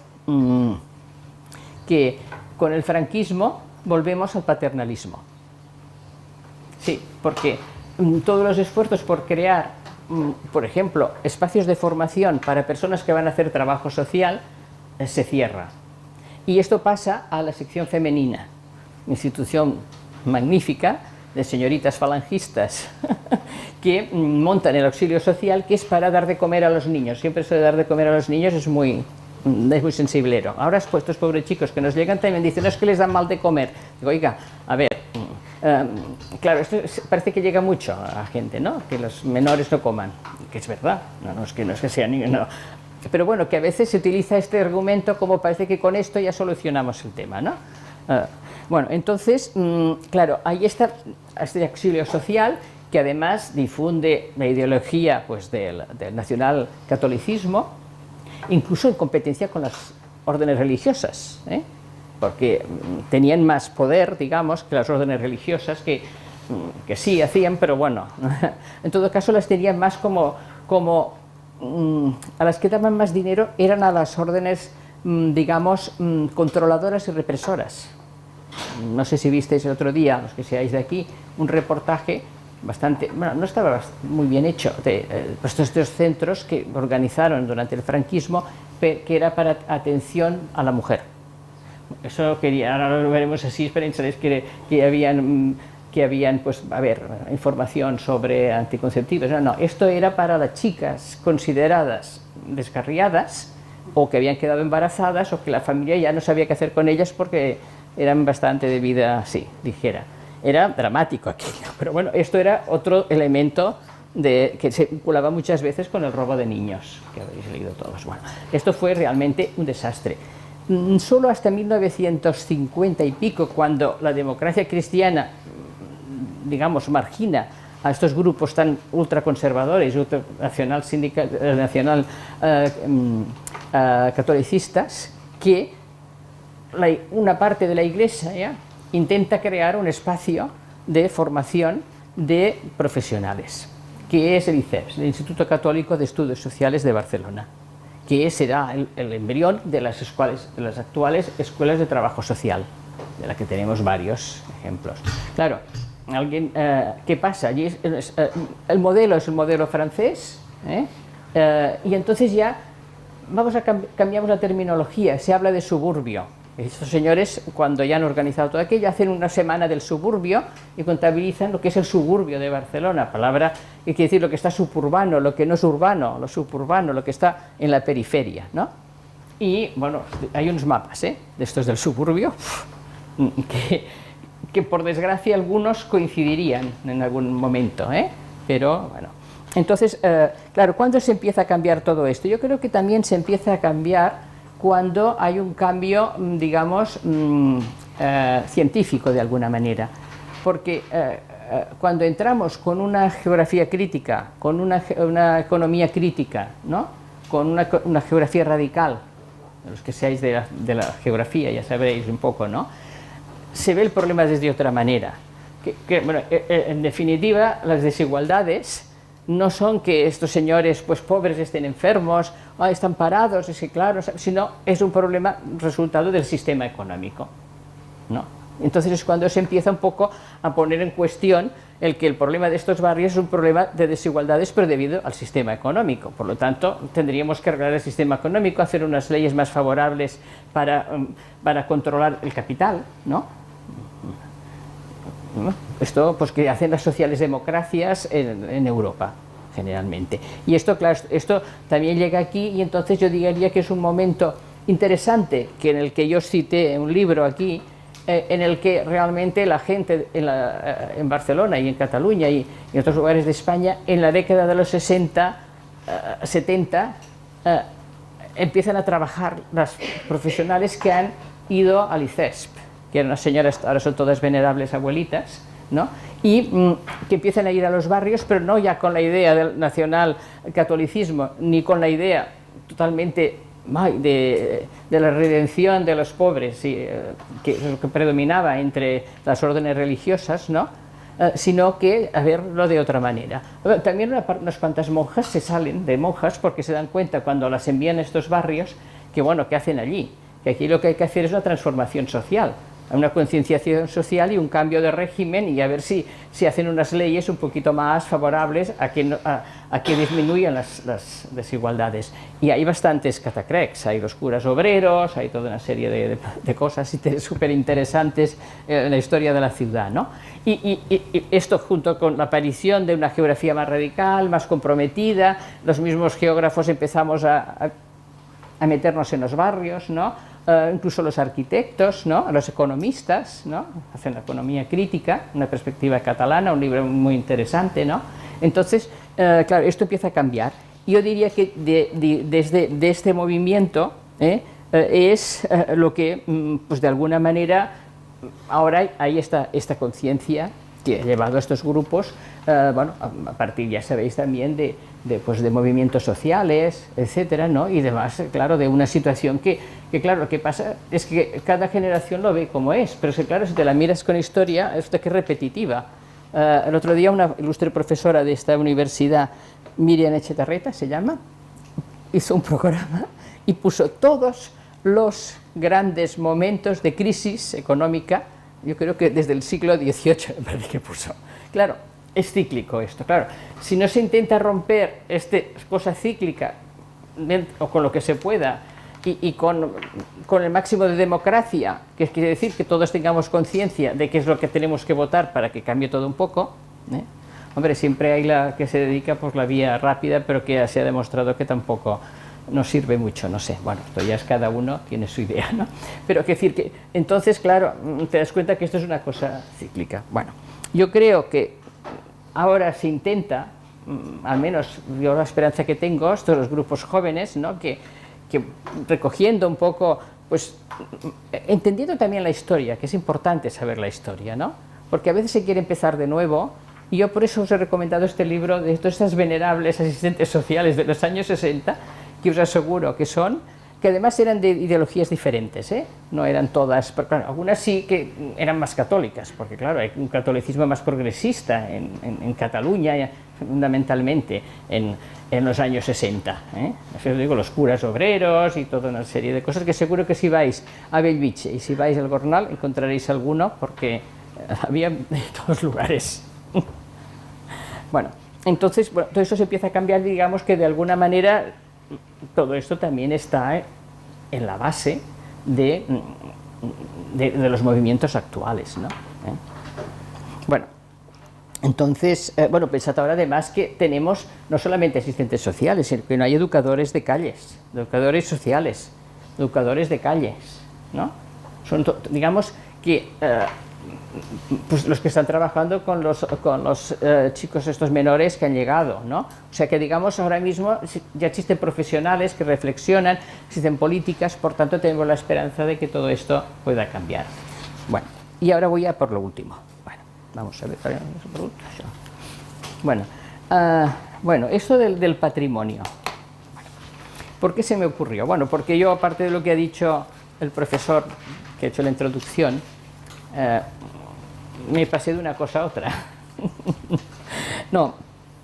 Que con el franquismo volvemos al paternalismo. Sí, porque todos los esfuerzos por crear, por ejemplo, espacios de formación para personas que van a hacer trabajo social, se cierra. Y esto pasa a la sección femenina, institución magnífica de señoritas falangistas que montan el auxilio social, que es para dar de comer a los niños. Siempre eso de dar de comer a los niños es muy sensiblero. Ahora estos pobres chicos que nos llegan también dicen, no, es que les dan mal de comer. Digo, oiga, a ver, claro, esto parece que llega mucho a la gente, ¿no? Que los menores no coman, que es verdad, no es que sea niño, no. Pero bueno, que a veces se utiliza este argumento como parece que con esto ya solucionamos el tema, ¿no? Bueno, entonces, claro, ahí está este auxilio social que además difunde la ideología pues, del nacionalcatolicismo, incluso en competencia con las órdenes religiosas, porque tenían más poder, digamos, que las órdenes religiosas, que sí hacían, pero bueno, en todo caso las tenían más como a las que daban más dinero eran a las órdenes, digamos, controladoras y represoras. No sé si visteis el otro día, los que seáis de aquí, un reportaje bastante, bueno, no estaba muy bien hecho, de estos centros que organizaron durante el franquismo, que era para atención a la mujer. Eso quería, ahora lo veremos así, pensaréis que habían, pues, a ver, información sobre anticonceptivos. No, esto era para las chicas consideradas descarriadas, o que habían quedado embarazadas, o que la familia ya no sabía qué hacer con ellas porque eran bastante de vida, sí, ligera. Era dramático aquello, pero bueno, esto era otro elemento que se vinculaba muchas veces con el robo de niños, que habéis leído todos. Bueno, esto fue realmente un desastre. Solo hasta 1950 y pico, cuando la democracia cristiana, digamos, margina a estos grupos tan ultraconservadores, nacional catolicistas, que una parte de la Iglesia intenta crear un espacio de formación de profesionales, que es el ICEBS, el Instituto Católico de Estudios Sociales de Barcelona, que será el embrión de las actuales escuelas de trabajo social, de las que tenemos varios ejemplos. Claro, ¿qué pasa? Allí el modelo es el modelo francés, y entonces ya cambiamos la terminología, se habla de suburbio. Estos señores, cuando ya han organizado todo aquello, hacen una semana del suburbio y contabilizan lo que es el suburbio de Barcelona, palabra que quiere decir lo que está suburbano, lo que no es urbano, lo suburbano, lo que está en la periferia, ¿no? Y, bueno, hay unos mapas, de estos del suburbio, que por desgracia algunos coincidirían en algún momento, pero, bueno. Entonces, claro, ¿cuándo se empieza a cambiar todo esto? Yo creo que también se empieza a cambiar cuando hay un cambio, digamos, científico de alguna manera, porque cuando entramos con una geografía crítica, con una economía crítica, ¿no? Con una geografía radical, los que seáis de la geografía ya sabréis un poco, ¿no? Se ve el problema desde otra manera, bueno, en definitiva, las desigualdades no son que estos señores pues pobres estén enfermos, están parados, es que claro, sino es un problema resultado del sistema económico, ¿no? Entonces es cuando se empieza un poco a poner en cuestión el problema de estos barrios es un problema de desigualdades, pero debido al sistema económico. Por lo tanto, tendríamos que arreglar el sistema económico, hacer unas leyes más favorables para controlar el capital, ¿no? Esto pues que hacen las sociales democracias en Europa generalmente, y esto claro, esto también llega aquí, y entonces yo diría que es un momento interesante en el que yo cité un libro aquí en el que realmente la gente en Barcelona y en Cataluña y en otros lugares de España en la década de los 60, 70 empiezan a trabajar las profesionales que han ido al ICESP, que eran unas señoras, ahora son todas venerables abuelitas, ¿no? Y que empiezan a ir a los barrios, pero no ya con la idea del nacional catolicismo, ni con la idea totalmente de la redención de los pobres, que es lo que predominaba entre las órdenes religiosas, ¿no? Sino que a verlo de otra manera. También unas cuantas monjas se salen de monjas porque se dan cuenta cuando las envían a estos barrios que bueno, ¿qué hacen allí? Que aquí lo que hay que hacer es una transformación social, una concienciación social y un cambio de régimen, y a ver si hacen unas leyes un poquito más favorables a que disminuyan las desigualdades. Y hay bastantes catacrecs, hay los curas obreros, hay toda una serie de cosas súper interesantes en la historia de la ciudad, ¿no? Y esto junto con la aparición de una geografía más radical, más comprometida, los mismos geógrafos empezamos a meternos en los barrios, ¿no? Incluso los arquitectos, ¿no? Los economistas, ¿no? Hacen la economía crítica, una perspectiva catalana, un libro muy interesante, ¿no? Entonces, claro, esto empieza a cambiar. Yo diría que desde este movimiento es lo que, pues de alguna manera, ahora hay esta conciencia que ha llevado a estos grupos, bueno, a partir, ya sabéis, también de movimientos sociales, etcétera, ¿no? Y demás, claro, de una situación que claro, lo que pasa es que cada generación lo ve como es, pero es que claro, si te la miras con historia, es que es repetitiva. El otro día una ilustre profesora de esta universidad, Miriam Echetarreta se llama, hizo un programa y puso todos los grandes momentos de crisis económica, yo creo que desde el siglo XVIII, me parece que puso. Claro, es cíclico esto, claro. Si no se intenta romper esta cosa cíclica, o con lo que se pueda, y con el máximo de democracia, que quiere decir que todos tengamos conciencia de qué es lo que tenemos que votar para que cambie todo un poco, hombre, siempre hay la que se dedica por la vía rápida, pero que se ha demostrado que tampoco nos sirve mucho, no sé, bueno, esto ya es cada uno tiene su idea, ¿no? Pero quiero decir que, entonces, claro, te das cuenta que esto es una cosa cíclica. Bueno, yo creo que ahora se intenta, al menos yo la esperanza que tengo, estos los grupos jóvenes, ¿no? que recogiendo un poco, pues entendiendo también la historia, que es importante saber la historia, ¿no? Porque a veces se quiere empezar de nuevo, y yo por eso os he recomendado este libro de todas estas venerables asistentes sociales de los años 60, que os aseguro que además eran de ideologías diferentes, no eran todas, pero claro, algunas sí que eran más católicas, porque claro, hay un catolicismo más progresista en Cataluña, fundamentalmente en los años 60, Así os digo, los curas obreros y toda una serie de cosas que seguro que si vais a Bellvitge y si vais al Gornal encontraréis alguno, porque había de todos lugares. Bueno, entonces, bueno, todo eso se empieza a cambiar, digamos que de alguna manera todo esto también está en la base de los movimientos actuales, ¿no? Bueno, entonces, bueno, pensad ahora además que tenemos no solamente asistentes sociales, sino que no hay educadores de calles, educadores sociales, educadores de calles, ¿no? Son, digamos que pues los que están trabajando con los chicos estos menores que han llegado, ¿no? O sea que digamos ahora mismo ya existen profesionales que reflexionan, existen políticas, por tanto tenemos la esperanza de que todo esto pueda cambiar. Bueno, y ahora voy a por lo último. Bueno, vamos a ver. Bueno, esto del patrimonio. Bueno, ¿por qué se me ocurrió? Bueno, porque yo, aparte de lo que ha dicho el profesor que ha hecho la introducción, me pasé de una cosa a otra. No,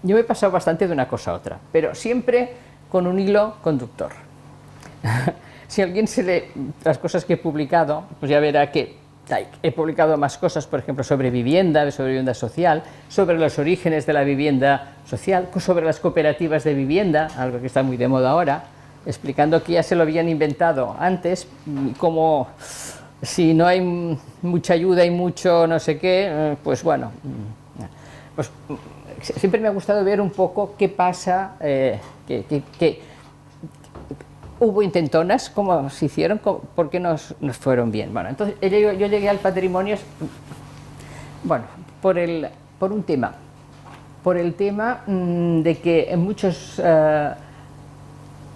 yo me he pasado bastante de una cosa a otra, pero siempre con un hilo conductor. Si alguien se lee las cosas que he publicado, pues ya verá que he publicado más cosas, por ejemplo, sobre vivienda social, sobre los orígenes de la vivienda social, sobre las cooperativas de vivienda, algo que está muy de moda ahora, explicando que ya se lo habían inventado antes, como si no hay mucha ayuda y mucho no sé qué, pues bueno, pues siempre me ha gustado ver un poco qué pasa, hubo intentonas, cómo se hicieron, por qué nos fueron bien. Bueno, entonces yo llegué al patrimonio, bueno, por el tema de que en muchos,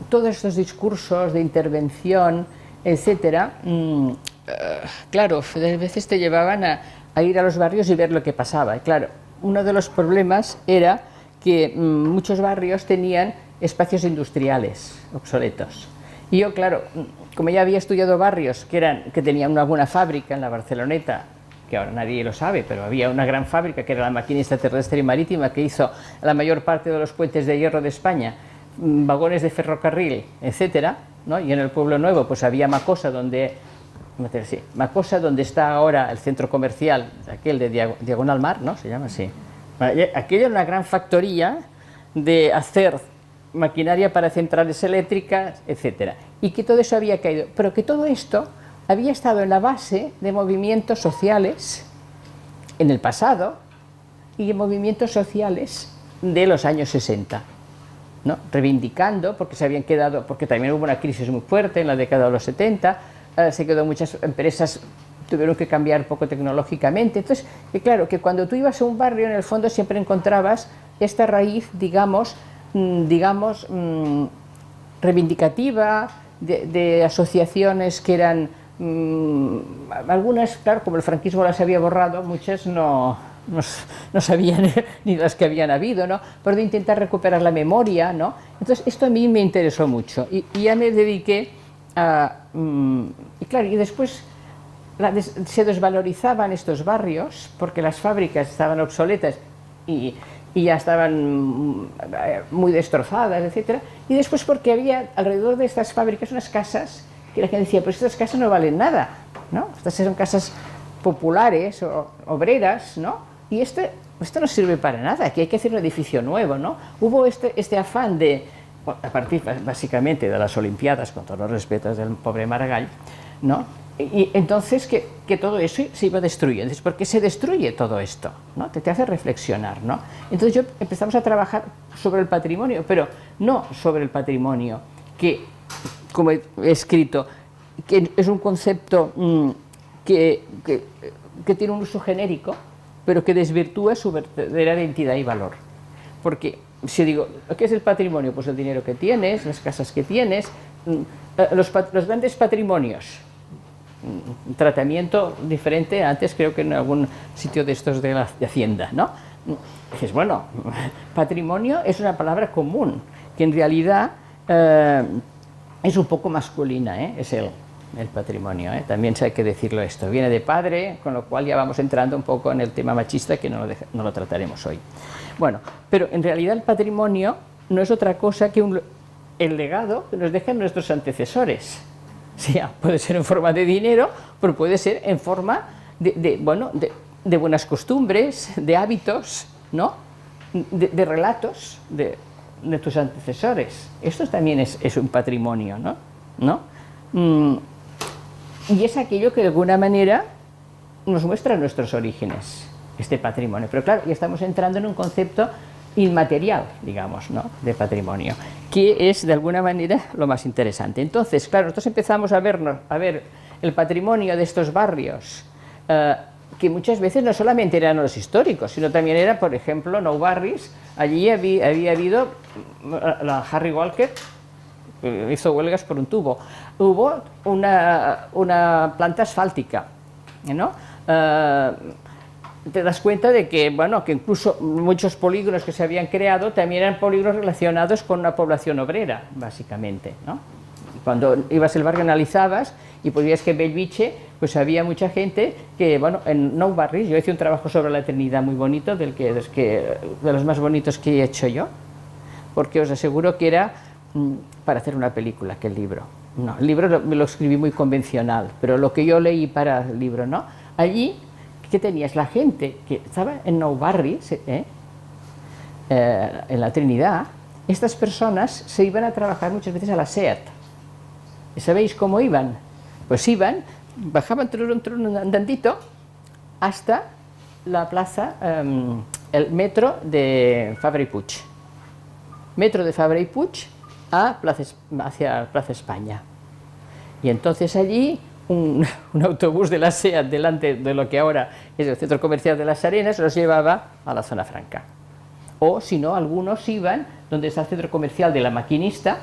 todos estos discursos de intervención, etcétera, claro, a veces te llevaban a ir a los barrios y ver lo que pasaba. Y claro, uno de los problemas era que muchos barrios tenían espacios industriales obsoletos. Y yo, claro, como ya había estudiado barrios que tenían alguna fábrica en la Barceloneta, que ahora nadie lo sabe, pero había una gran fábrica que era la Maquinista Terrestre y Marítima, que hizo la mayor parte de los puentes de hierro de España, vagones de ferrocarril, etcétera, ¿no? Y en el Pueblo Nuevo pues había Macosa, donde está ahora el centro comercial, aquel de Diagonal Mar, ¿no? Se llama así. Aquella era una gran factoría de hacer maquinaria para centrales eléctricas, etcétera. Y que todo eso había caído, pero que todo esto había estado en la base de movimientos sociales en el pasado y de movimientos sociales de los años 60, ¿no? Reivindicando, porque se habían quedado, porque también hubo una crisis muy fuerte en la década de los 70, se quedó, muchas empresas tuvieron que cambiar un poco tecnológicamente. Entonces, claro, que cuando tú ibas a un barrio, en el fondo siempre encontrabas esta raíz, digamos, reivindicativa, de asociaciones que eran, algunas, claro, como el franquismo las había borrado, muchas no sabían ni las que habían habido, ¿no? Pero de intentar recuperar la memoria, ¿no? Entonces, esto a mí me interesó mucho y ya me dediqué a... y claro, y después se desvalorizaban estos barrios porque las fábricas estaban obsoletas y ya estaban muy destrozadas, etcétera, y después porque había alrededor de estas fábricas unas casas que la gente decía, pues estas casas no valen nada, ¿no? Estas son casas populares o obreras, ¿no? Y esto no sirve para nada, aquí hay que hacer un edificio nuevo, ¿no? Hubo este afán de, a partir básicamente de las Olimpiadas, con todos los respetos del pobre Maragall, ¿no? Y entonces que todo eso se iba destruyendo. Entonces, ¿por qué se destruye todo esto? ¿No? Te hace reflexionar, ¿no? Entonces empezamos a trabajar sobre el patrimonio, pero no sobre el patrimonio, que, como he escrito, que es un concepto que tiene un uso genérico, pero que desvirtúa su verdadera identidad y valor. Porque si digo, ¿qué es el patrimonio? Pues el dinero que tienes, las casas que tienes, los grandes patrimonios. Un tratamiento diferente antes, creo que en algún sitio de estos de Hacienda, ¿no? Dices, bueno, patrimonio es una palabra común, que en realidad es un poco masculina, es el patrimonio, también hay que decirlo esto, viene de padre, con lo cual ya vamos entrando un poco en el tema machista que no lo trataremos hoy. Bueno, pero en realidad el patrimonio no es otra cosa que el legado que nos dejan nuestros antecesores. Sí, puede ser en forma de dinero, pero puede ser en forma de buenas costumbres, de hábitos, ¿no? De relatos de tus antecesores. Esto también es un patrimonio, ¿no? Y es aquello que de alguna manera nos muestra nuestros orígenes, este patrimonio. Pero claro, ya estamos entrando en un concepto inmaterial, digamos, ¿no? De patrimonio, que es de alguna manera lo más interesante. Entonces, claro, nosotros empezamos a ver el patrimonio de estos barrios, que muchas veces no solamente eran los históricos, sino también era, por ejemplo, Nou Barris. Allí había habido la Harry Walker, hizo huelgas por un tubo. Hubo una planta asfáltica, ¿no? Te das cuenta de que, bueno, que incluso muchos polígonos que se habían creado también eran polígonos relacionados con una población obrera, básicamente, ¿no? Cuando ibas al barrio analizabas y podías que Bellviche pues había mucha gente que, bueno, en Nou Barris, yo hice un trabajo sobre la Trinidad muy bonito, de los más bonitos que he hecho yo, porque os aseguro que era para hacer una película que el libro. No, el libro me lo escribí muy convencional, pero lo que yo leí para el libro, ¿no? Allí, ¿qué tenías? La gente que estaba en Nou Barris, en la Trinidad, estas personas se iban a trabajar muchas veces a la SEAT. ¿Y sabéis cómo iban? Pues iban, bajaban andandito hasta la plaza, el metro de Fabra y Puig. Metro de Fabra y Puig hacia Plaza España. Y entonces allí un autobús de la SEAT delante de lo que ahora es el Centro Comercial de las Arenas los llevaba a la Zona Franca. O si no, algunos iban donde está el Centro Comercial de la Maquinista,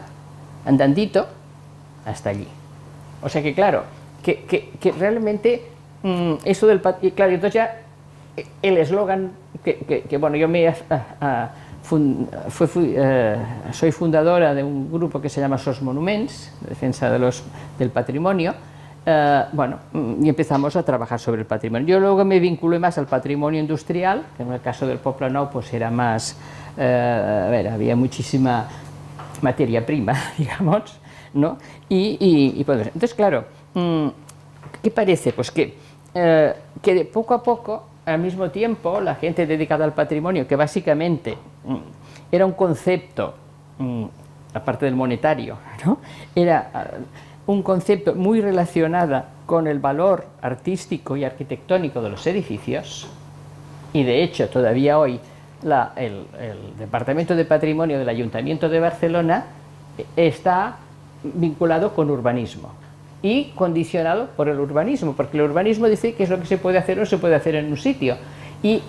andandito, hasta allí. O sea que claro, que realmente eso del... Y claro, entonces ya el eslogan que bueno, yo soy fundadora de un grupo que se llama SOS Monuments, defensa del patrimonio, bueno, y empezamos a trabajar sobre el patrimonio. Yo luego me vinculé más al patrimonio industrial, que en el caso del Poblenou pues era más, a ver, había muchísima materia prima, digamos, ¿no? Y pues, entonces, claro, ¿qué parece? Pues que de poco a poco, al mismo tiempo, la gente dedicada al patrimonio, que básicamente era un concepto, aparte del monetario, ¿no? Era un concepto muy relacionado con el valor artístico y arquitectónico de los edificios, y de hecho todavía hoy el Departamento de Patrimonio del Ayuntamiento de Barcelona está vinculado con urbanismo y condicionado por el urbanismo, porque el urbanismo dice qué es lo que se puede hacer o no se puede hacer en un sitio, y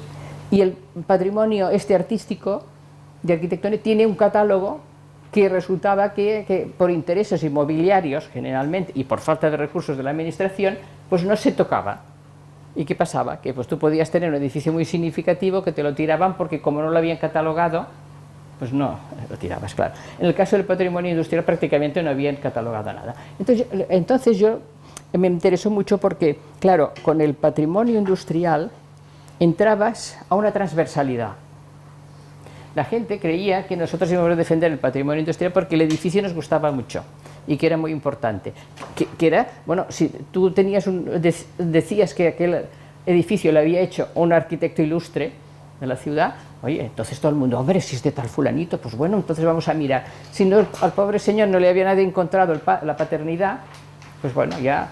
el patrimonio artístico y arquitectónico tiene un catálogo que resultaba que por intereses inmobiliarios generalmente y por falta de recursos de la administración pues no se tocaba. ¿Y qué pasaba? Que pues tú podías tener un edificio muy significativo que te lo tiraban porque como no lo habían catalogado, pues no lo tirabas, claro. En el caso del patrimonio industrial prácticamente no habían catalogado nada. Entonces yo me interesó mucho porque, claro, con el patrimonio industrial entrabas a una transversalidad. La gente creía que nosotros íbamos a defender el patrimonio industrial porque el edificio nos gustaba mucho y que era muy importante. Que era, bueno, si tú decías que aquel edificio lo había hecho un arquitecto ilustre de la ciudad, oye, entonces todo el mundo, hombre, si es de tal fulanito, pues bueno, entonces vamos a mirar. Si no, al pobre señor no le había nadie encontrado la paternidad, pues bueno, ya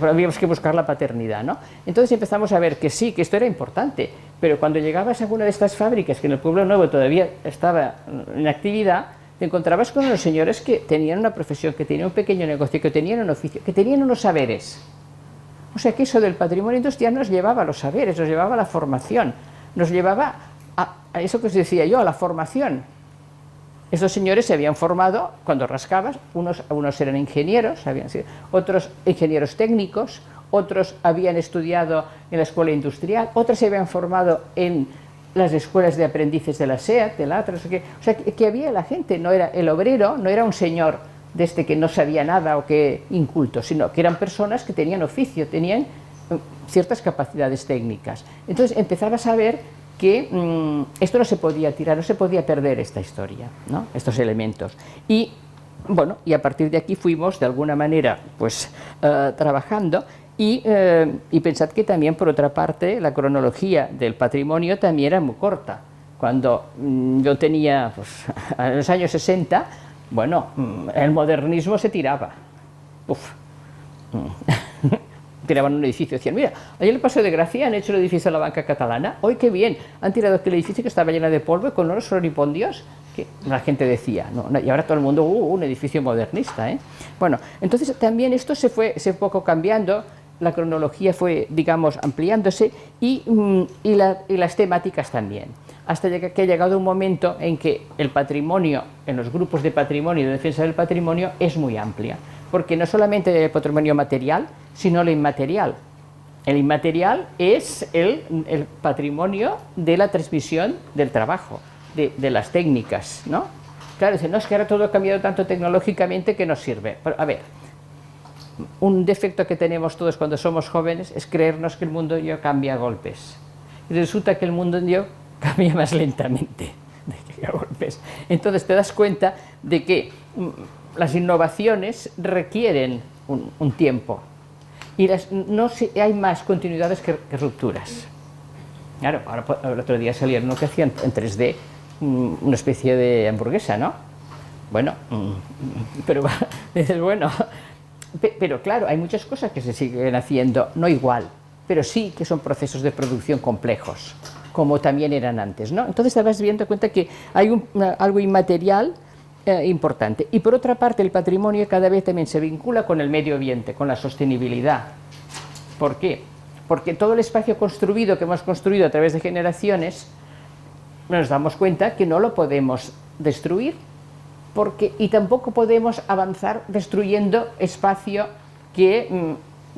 habíamos que buscar la paternidad, ¿no? Entonces empezamos a ver que sí, que esto era importante, pero cuando llegabas a alguna de estas fábricas que en el Pueblo Nuevo todavía estaba en actividad, te encontrabas con unos señores que tenían una profesión, que tenían un pequeño negocio, que tenían un oficio, que tenían unos saberes. O sea que eso del patrimonio industrial nos llevaba a los saberes, nos llevaba a la formación, nos llevaba a eso que os decía yo, a la formación. Estos señores se habían formado, cuando rascabas, unos eran ingenieros, otros ingenieros técnicos, otros habían estudiado en la escuela industrial, otros se habían formado en las escuelas de aprendices de la SEAT, de la ATRA, o sea, que había la gente, no era el obrero, no era un señor de este que no sabía nada o que inculto, sino que eran personas que tenían oficio, tenían ciertas capacidades técnicas. Entonces empezabas a ver que esto no se podía tirar, no se podía perder esta historia, ¿no? Estos elementos. Y bueno, y a partir de aquí fuimos de alguna manera pues trabajando y pensad que también por otra parte la cronología del patrimonio también era muy corta. Cuando yo tenía, pues en los años 60, bueno, el modernismo se tiraba. Uf. Tiraban un edificio, decían, mira, ayer en el Paseo de Gracia han hecho el edificio de la Banca Catalana, hoy qué bien, han tirado aquel edificio que estaba lleno de polvo y con unos floripondios, que la gente decía, no, y ahora todo el mundo, un edificio modernista, ¿eh? Bueno, entonces también esto se fue poco cambiando, la cronología fue, digamos, ampliándose y las temáticas también, hasta que ha llegado un momento en que el patrimonio, en los grupos de patrimonio y de defensa del patrimonio, es muy amplia. Porque no solamente el patrimonio material, sino lo inmaterial. El inmaterial es el patrimonio de la transmisión del trabajo, de las técnicas, ¿no? Claro, dicen, no, es que ahora todo ha cambiado tanto tecnológicamente que no sirve. Pero, a ver, un defecto que tenemos todos cuando somos jóvenes es creernos que el mundo cambia a golpes. Y resulta que el mundo cambia más lentamente de que a golpes. Entonces te das cuenta de que las innovaciones requieren un tiempo. Y no hay más continuidades que rupturas. Claro, ahora el otro día salieron uno que hacían en 3D una especie de hamburguesa, ¿no? Bueno, pero dices, bueno, pero claro, hay muchas cosas que se siguen haciendo, no igual, pero sí que son procesos de producción complejos, como también eran antes, ¿no? Entonces te vas viendo cuenta que hay algo inmaterial importante. Y por otra parte, el patrimonio cada vez también se vincula con el medio ambiente, con la sostenibilidad. ¿Por qué? Porque todo el espacio construido que hemos construido a través de generaciones, nos damos cuenta que no lo podemos destruir, y tampoco podemos avanzar destruyendo espacio que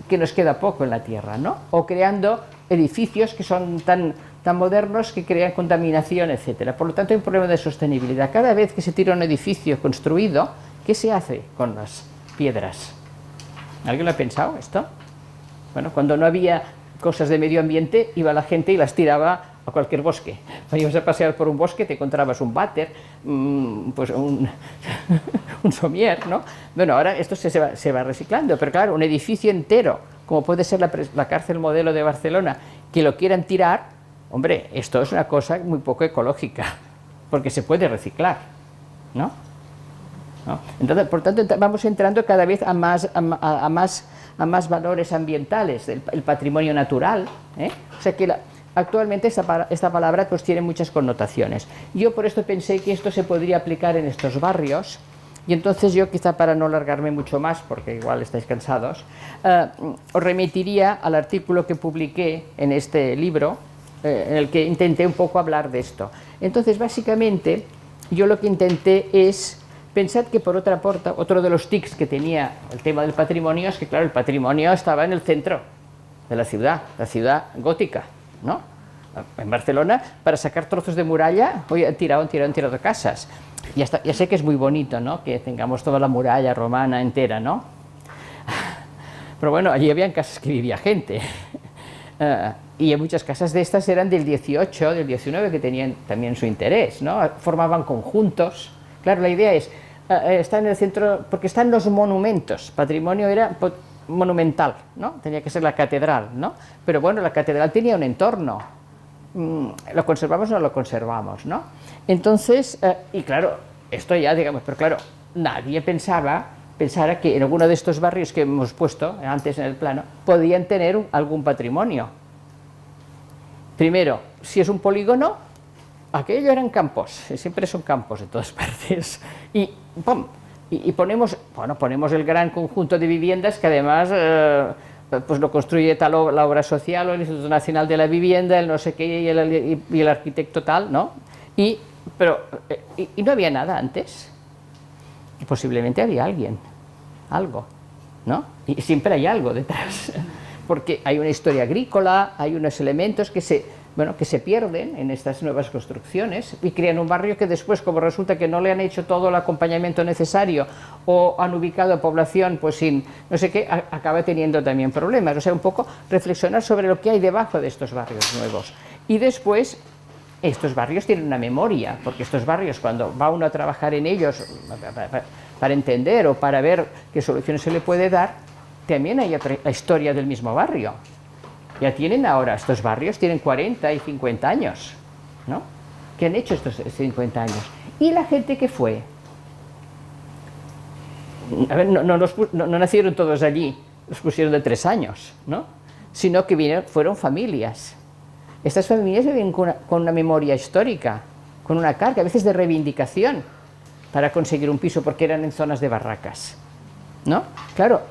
nos queda poco en la Tierra, ¿no? O creando edificios que son tan modernos que crean contaminación, etcétera. Por lo tanto, hay un problema de sostenibilidad. Cada vez que se tira un edificio construido, ¿qué se hace con las piedras? ¿Alguien lo ha pensado esto? Bueno, cuando no había cosas de medio ambiente, iba la gente y las tiraba a cualquier bosque. Cuando ibas a pasear por un bosque, te encontrabas un váter, pues un somier, ¿no? Bueno, ahora esto se va reciclando, pero claro, un edificio entero, como puede ser la cárcel modelo de Barcelona, que lo quieran tirar, hombre, esto es una cosa muy poco ecológica, porque se puede reciclar, ¿no? Entonces, por tanto, vamos entrando cada vez a más valores ambientales, el patrimonio natural, o sea que actualmente esta palabra pues tiene muchas connotaciones. Yo por esto pensé que esto se podría aplicar en estos barrios, y entonces yo, quizá para no alargarme mucho más, porque igual estáis cansados, os remitiría al artículo que publiqué en este libro, en el que intenté un poco hablar de esto. Entonces, básicamente, yo lo que intenté es, pensad que por otra parte, otro de los tics que tenía el tema del patrimonio es que, claro, el patrimonio estaba en el centro de la ciudad gótica, ¿no? En Barcelona, para sacar trozos de muralla, hoy han tirado casas. Ya sé que es muy bonito, ¿no?, que tengamos toda la muralla romana entera, ¿no? Pero bueno, allí habían casas que vivía gente. Y muchas casas de estas eran del 18, del 19, que tenían también su interés, ¿no? Formaban conjuntos. Claro, la idea es, está en el centro, porque están los monumentos. Patrimonio era monumental, ¿no? Tenía que ser la catedral, ¿no? Pero bueno, la catedral tenía un entorno. ¿Lo conservamos o no lo conservamos, no? Entonces, y claro, esto ya, digamos, pero claro, nadie pensara que en alguno de estos barrios que hemos puesto antes en el plano, podían tener algún patrimonio. Primero, si es un polígono, aquello eran campos, siempre son campos en todas partes, y ¡pum! Y ponemos el gran conjunto de viviendas que además pues lo construye la obra social o el Instituto Nacional de la Vivienda, el no sé qué y el arquitecto tal, ¿no? Pero no había nada antes. Y posiblemente había algo, ¿no? Y siempre hay algo detrás, porque hay una historia agrícola, hay unos elementos que se pierden en estas nuevas construcciones y crean un barrio que después, como resulta que no le han hecho todo el acompañamiento necesario o han ubicado a población pues sin no sé qué, acaba teniendo también problemas. O sea, un poco reflexionar sobre lo que hay debajo de estos barrios nuevos. Y después, estos barrios tienen una memoria, porque estos barrios, cuando va uno a trabajar en ellos para entender o para ver qué soluciones se le puede dar, también hay la historia del mismo barrio. Ya tienen ahora, estos barrios tienen 40 y 50 años, ¿no? ¿Qué han hecho estos 50 años? ¿Y la gente que fue? A ver, no nacieron todos allí, los pusieron de 3 años, ¿no? Sino que fueron familias. Estas familias viven con una memoria histórica, con una carga, a veces de reivindicación, para conseguir un piso, porque eran en zonas de barracas, ¿no? Claro,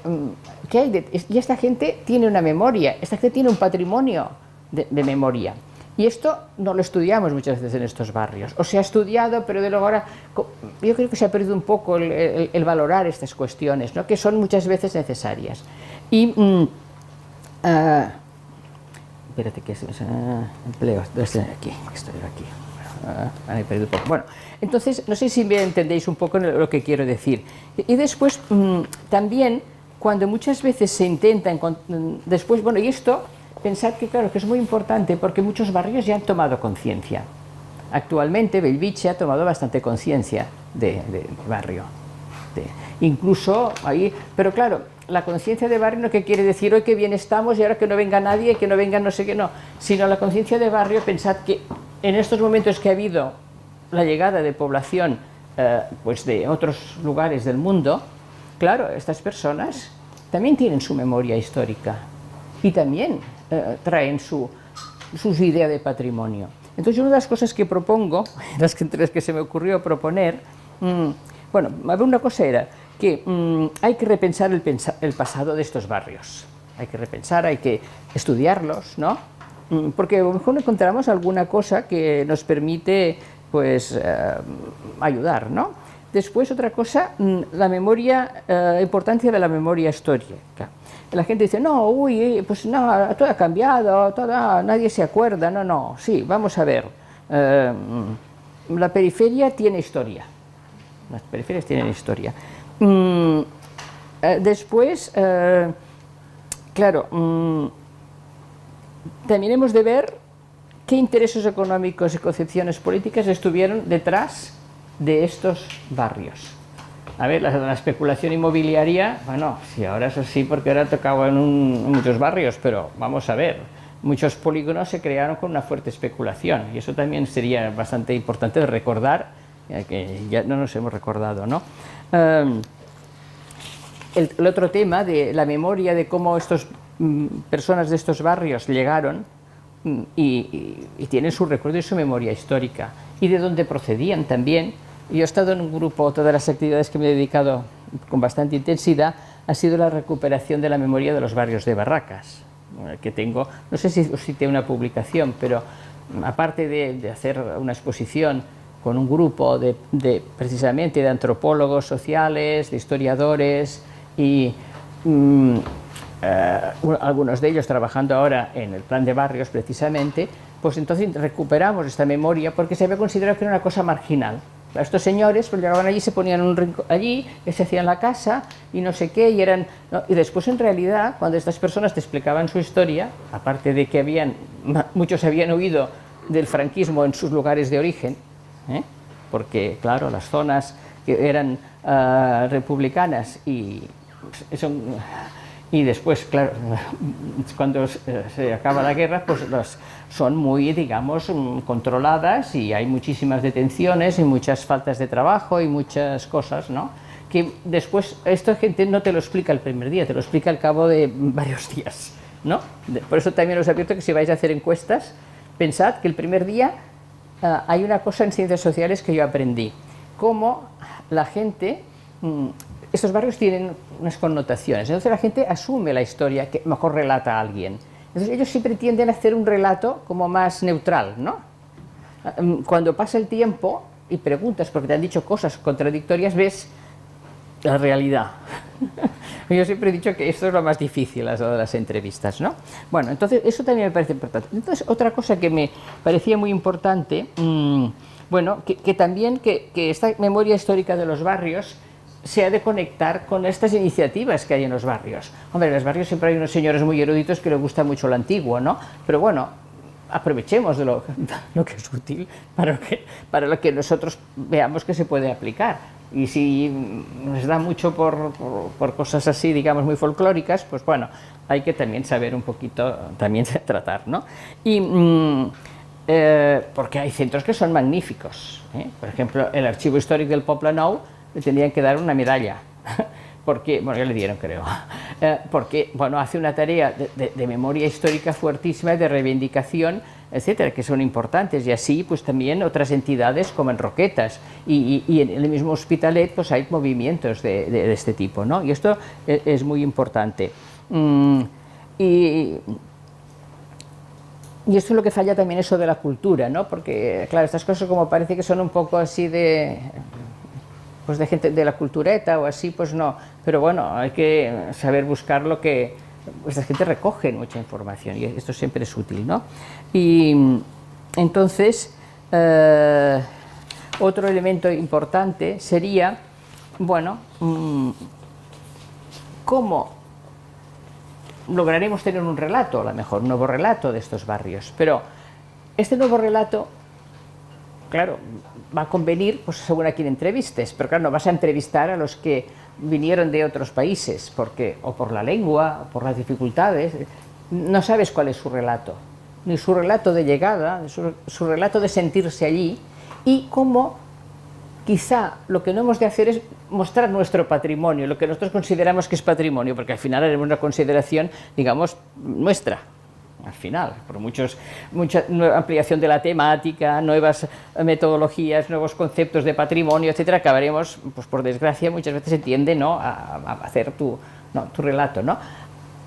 ¿qué hay y esta gente tiene una memoria, esta gente tiene un patrimonio de memoria. Y esto no lo estudiamos muchas veces en estos barrios. O se ha estudiado, pero de luego ahora yo creo que se ha perdido un poco el valorar estas cuestiones, ¿no?, que son muchas veces necesarias. Y espérate que es empleo, estoy aquí. He perdido un poco. Bueno, entonces no sé si me entendéis un poco lo que quiero decir. Y después también cuando muchas veces se intenta después, bueno, y esto, pensad que claro, que es muy importante porque muchos barrios ya han tomado conciencia. Actualmente Bellvitge ha tomado bastante conciencia del barrio. Incluso ahí, pero claro, la conciencia de barrio no que quiere decir hoy que bien estamos y ahora que no venga nadie, que no venga no sé qué, no, sino la conciencia de barrio, pensad que en estos momentos que ha habido la llegada de población pues de otros lugares del mundo, claro, estas personas también tienen su memoria histórica y también traen sus ideas de patrimonio. Entonces, una de las cosas que propongo, entre las que se me ocurrió proponer, bueno, una cosa era que hay que repensar el pasado de estos barrios. Hay que repensar, hay que estudiarlos, ¿no? Porque a lo mejor encontramos alguna cosa que nos permite, pues, ayudar, ¿no? Después, otra cosa, la memoria, importancia de la memoria histórica. La gente dice, no, uy, pues no, todo ha cambiado, nadie se acuerda, no, sí, vamos a ver. La periferia tiene historia. Las periferias tienen historia. Después, claro, también hemos de ver qué intereses económicos y concepciones políticas estuvieron detrás de estos barrios. A ver, la especulación inmobiliaria, bueno, sí, ahora eso sí, porque ahora tocaba en muchos barrios, pero vamos a ver, muchos polígonos se crearon con una fuerte especulación y eso también sería bastante importante de recordar, que ya no nos hemos recordado, ¿no? El otro tema de la memoria de cómo estas personas de estos barrios llegaron y tienen su recuerdo y su memoria histórica y de dónde procedían también. Yo he estado en un grupo, todas las actividades que me he dedicado con bastante intensidad ha sido la recuperación de la memoria de los barrios de Barracas, que tengo, no sé si cité una publicación, pero aparte de hacer una exposición con un grupo precisamente de antropólogos sociales, de historiadores y algunos de ellos trabajando ahora en el plan de barrios precisamente, pues entonces recuperamos esta memoria porque se había considerado que era una cosa marginal. Estos señores pues llegaban allí, se ponían un rincón allí, que se hacían la casa y no sé qué, y eran, ¿no? Y después en realidad cuando estas personas te explicaban su historia, aparte de que muchos habían huido del franquismo en sus lugares de origen, porque claro, las zonas que eran republicanas y después, claro, cuando se acaba la guerra, pues son muy, digamos, controladas y hay muchísimas detenciones y muchas faltas de trabajo y muchas cosas, ¿no? Que después esta gente no te lo explica el primer día, te lo explica al cabo de varios días, ¿no? Por eso también os advierto que si vais a hacer encuestas, pensad que el primer día hay una cosa en ciencias sociales que yo aprendí, cómo la gente... estos barrios tienen unas connotaciones, entonces la gente asume la historia que mejor relata a alguien. Entonces ellos siempre tienden a hacer un relato como más neutral, ¿no? Cuando pasa el tiempo y preguntas porque te han dicho cosas contradictorias, ves la realidad. Yo siempre he dicho que esto es lo más difícil, de las entrevistas, ¿no? Bueno, entonces eso también me parece importante. Entonces otra cosa que me parecía muy importante, bueno, que también que esta memoria histórica de los barrios se ha de conectar con estas iniciativas que hay en los barrios. Hombre, en los barrios siempre hay unos señores muy eruditos que les gusta mucho lo antiguo, ¿no? Pero bueno, aprovechemos de lo que es útil para lo que nosotros veamos que se puede aplicar. Y si nos da mucho por cosas así, digamos, muy folclóricas, pues bueno, hay que también saber un poquito, también tratar, ¿no? Y porque hay centros que son magníficos, ¿eh? Por ejemplo, el Archivo Histórico del Poble Nou le tendrían que dar una medalla, porque, bueno, ya le dieron creo, porque, bueno, hace una tarea de memoria histórica fuertísima, de reivindicación, etcétera, que son importantes, y así pues también otras entidades como en Roquetas y en el mismo Hospitalet pues hay movimientos de este tipo, ¿no? Y esto es muy importante. Y esto es lo que falla también, eso de la cultura, ¿no? Porque, claro, estas cosas como parece que son un poco así de gente de la cultureta o así, pues no, pero bueno, hay que saber buscar lo que esta gente recoge mucha información y esto siempre es útil, ¿no? Y entonces otro elemento importante sería, bueno, cómo lograremos tener un relato, a lo mejor un nuevo relato de estos barrios. Pero este nuevo relato, claro, va a convenir pues, según a quien entrevistes, pero claro, no vas a entrevistar a los que vinieron de otros países, porque o por la lengua, o por las dificultades, no sabes cuál es su relato, ni su relato de llegada, su relato de sentirse allí, y cómo quizá lo que no hemos de hacer es mostrar nuestro patrimonio, lo que nosotros consideramos que es patrimonio, porque al final haremos una consideración, digamos, nuestra. Al final, por mucha ampliación de la temática, nuevas metodologías, nuevos conceptos de patrimonio, etcétera, acabaremos, pues por desgracia, muchas veces se tiende, ¿no?, a hacer tu relato, ¿no?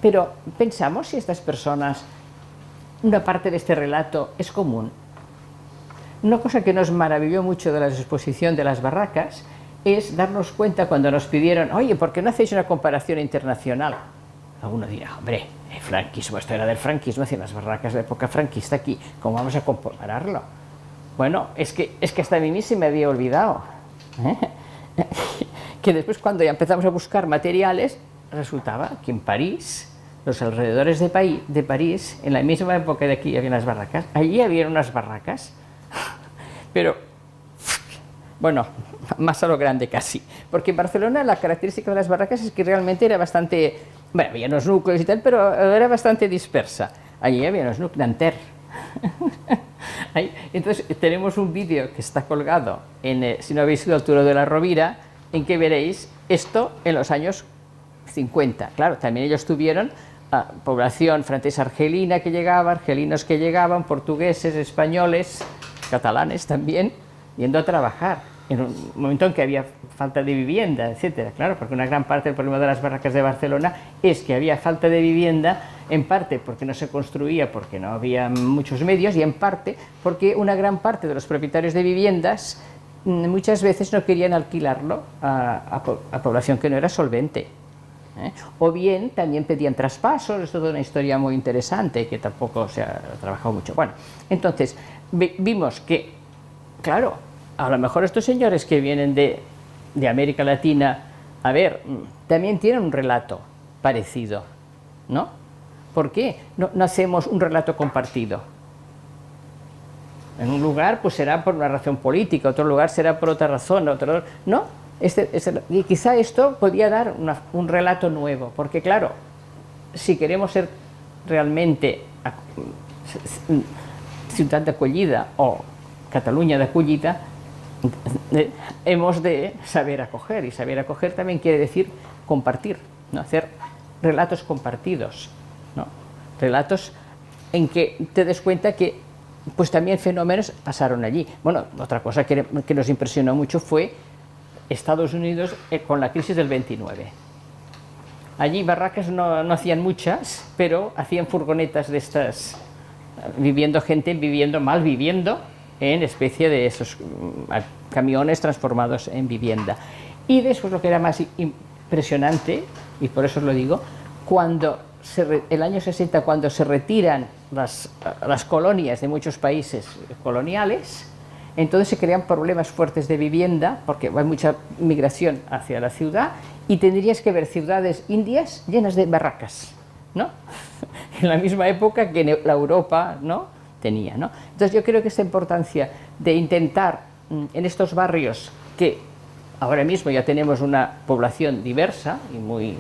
Pero pensamos si estas personas, una parte de este relato es común. Una cosa que nos maravilló mucho de la exposición de las barracas es darnos cuenta cuando nos pidieron, oye, ¿por qué no hacéis una comparación internacional? Alguno dirá, hombre, el franquismo, esto era del franquismo, hacían las barracas de la época franquista aquí, ¿cómo vamos a compararlo? Bueno, es que hasta a mí se me había olvidado, que después cuando ya empezamos a buscar materiales, resultaba que en París, los alrededores de París, en la misma época de aquí había unas barracas, allí había unas barracas, pero bueno, más a lo grande casi, porque en Barcelona la característica de las barracas es que realmente era bastante, bueno, había unos núcleos y tal, pero era bastante dispersa. Allí había unos núcleos, Nanterre. Entonces tenemos un vídeo que está colgado, si no habéis ido al Turó de la Rovira, en que veréis esto en los años 50. Claro, también ellos tuvieron población francesa argelina que llegaba, argelinos que llegaban, portugueses, españoles, catalanes también, yendo a trabajar en un momento en que había falta de vivienda, etcétera. Claro, porque una gran parte del problema de las barracas de Barcelona es que había falta de vivienda, en parte porque no se construía, porque no había muchos medios, y en parte porque una gran parte de los propietarios de viviendas muchas veces no querían alquilarlo a población que no era solvente. O bien también pedían traspasos. Es toda una historia muy interesante que tampoco se ha trabajado mucho. Bueno, entonces vimos que, claro, a lo mejor estos señores que vienen de América Latina, a ver, también tienen un relato parecido, ¿no? ¿Por qué no hacemos un relato compartido? En un lugar pues será por una razón política, otro lugar será por otra razón, ¿no? Y quizá esto podría dar un relato nuevo, porque claro, si queremos ser realmente ciudad de acogida o Cataluña de acogida, hemos de saber acoger, y saber acoger también quiere decir compartir, ¿no? Hacer relatos compartidos, ¿no? Relatos en que te des cuenta que pues también fenómenos pasaron allí. Bueno, otra cosa que nos impresionó mucho fue Estados Unidos con la crisis del 29. Allí barracas no hacían muchas, pero hacían furgonetas de estas, mal viviendo en especie de esos camiones transformados en vivienda. Y después lo que era más impresionante, y por eso os lo digo, cuando el año 60, cuando se retiran las colonias de muchos países coloniales, entonces se crean problemas fuertes de vivienda, porque hay mucha migración hacia la ciudad, y tendrías que ver ciudades indias llenas de barracas, ¿no? En la misma época que la Europa, ¿no?, tenía, ¿no? Entonces yo creo que esta importancia de intentar en estos barrios, que ahora mismo ya tenemos una población diversa y muy,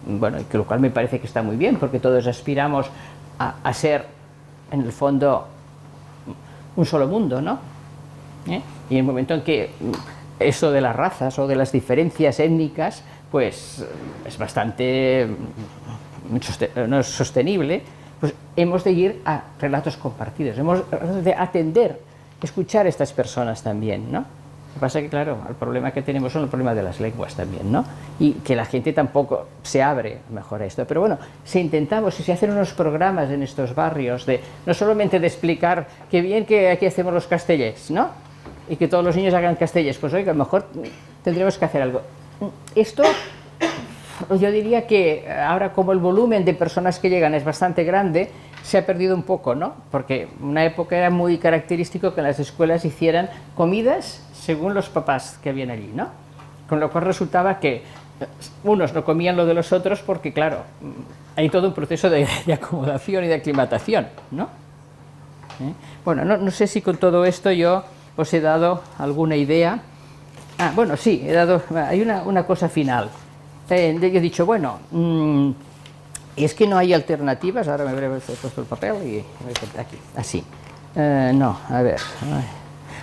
bueno, que lo cual me parece que está muy bien, porque todos aspiramos a ser, en el fondo, un solo mundo, ¿no? Y en el momento en que eso de las razas o de las diferencias étnicas, pues es bastante no es sostenible, pues hemos de ir a relatos compartidos, hemos de atender, escuchar a estas personas también, ¿no? Lo que pasa es que, claro, el problema que tenemos son el problema de las lenguas también, ¿no? Y que la gente tampoco se abre mejor a esto. Pero bueno, si intentamos, si se hacen unos programas en estos barrios, no solamente de explicar qué bien que aquí hacemos los castellers, ¿no?, y que todos los niños hagan castellers, pues oiga, a lo mejor tendremos que hacer algo. Esto, yo diría que ahora, como el volumen de personas que llegan es bastante grande, se ha perdido un poco, ¿no? Porque una época era muy característico que en las escuelas hicieran comidas según los papás que habían allí, ¿no? Con lo cual resultaba que unos no comían lo de los otros porque, claro, hay todo un proceso de acomodación y de aclimatación, ¿no? Bueno, no sé si con todo esto yo os he dado alguna idea. Bueno, sí, hay una cosa final. Yo he dicho, bueno, es que no hay alternativas. Ahora me habré puesto el papel y aquí, así. No, a ver.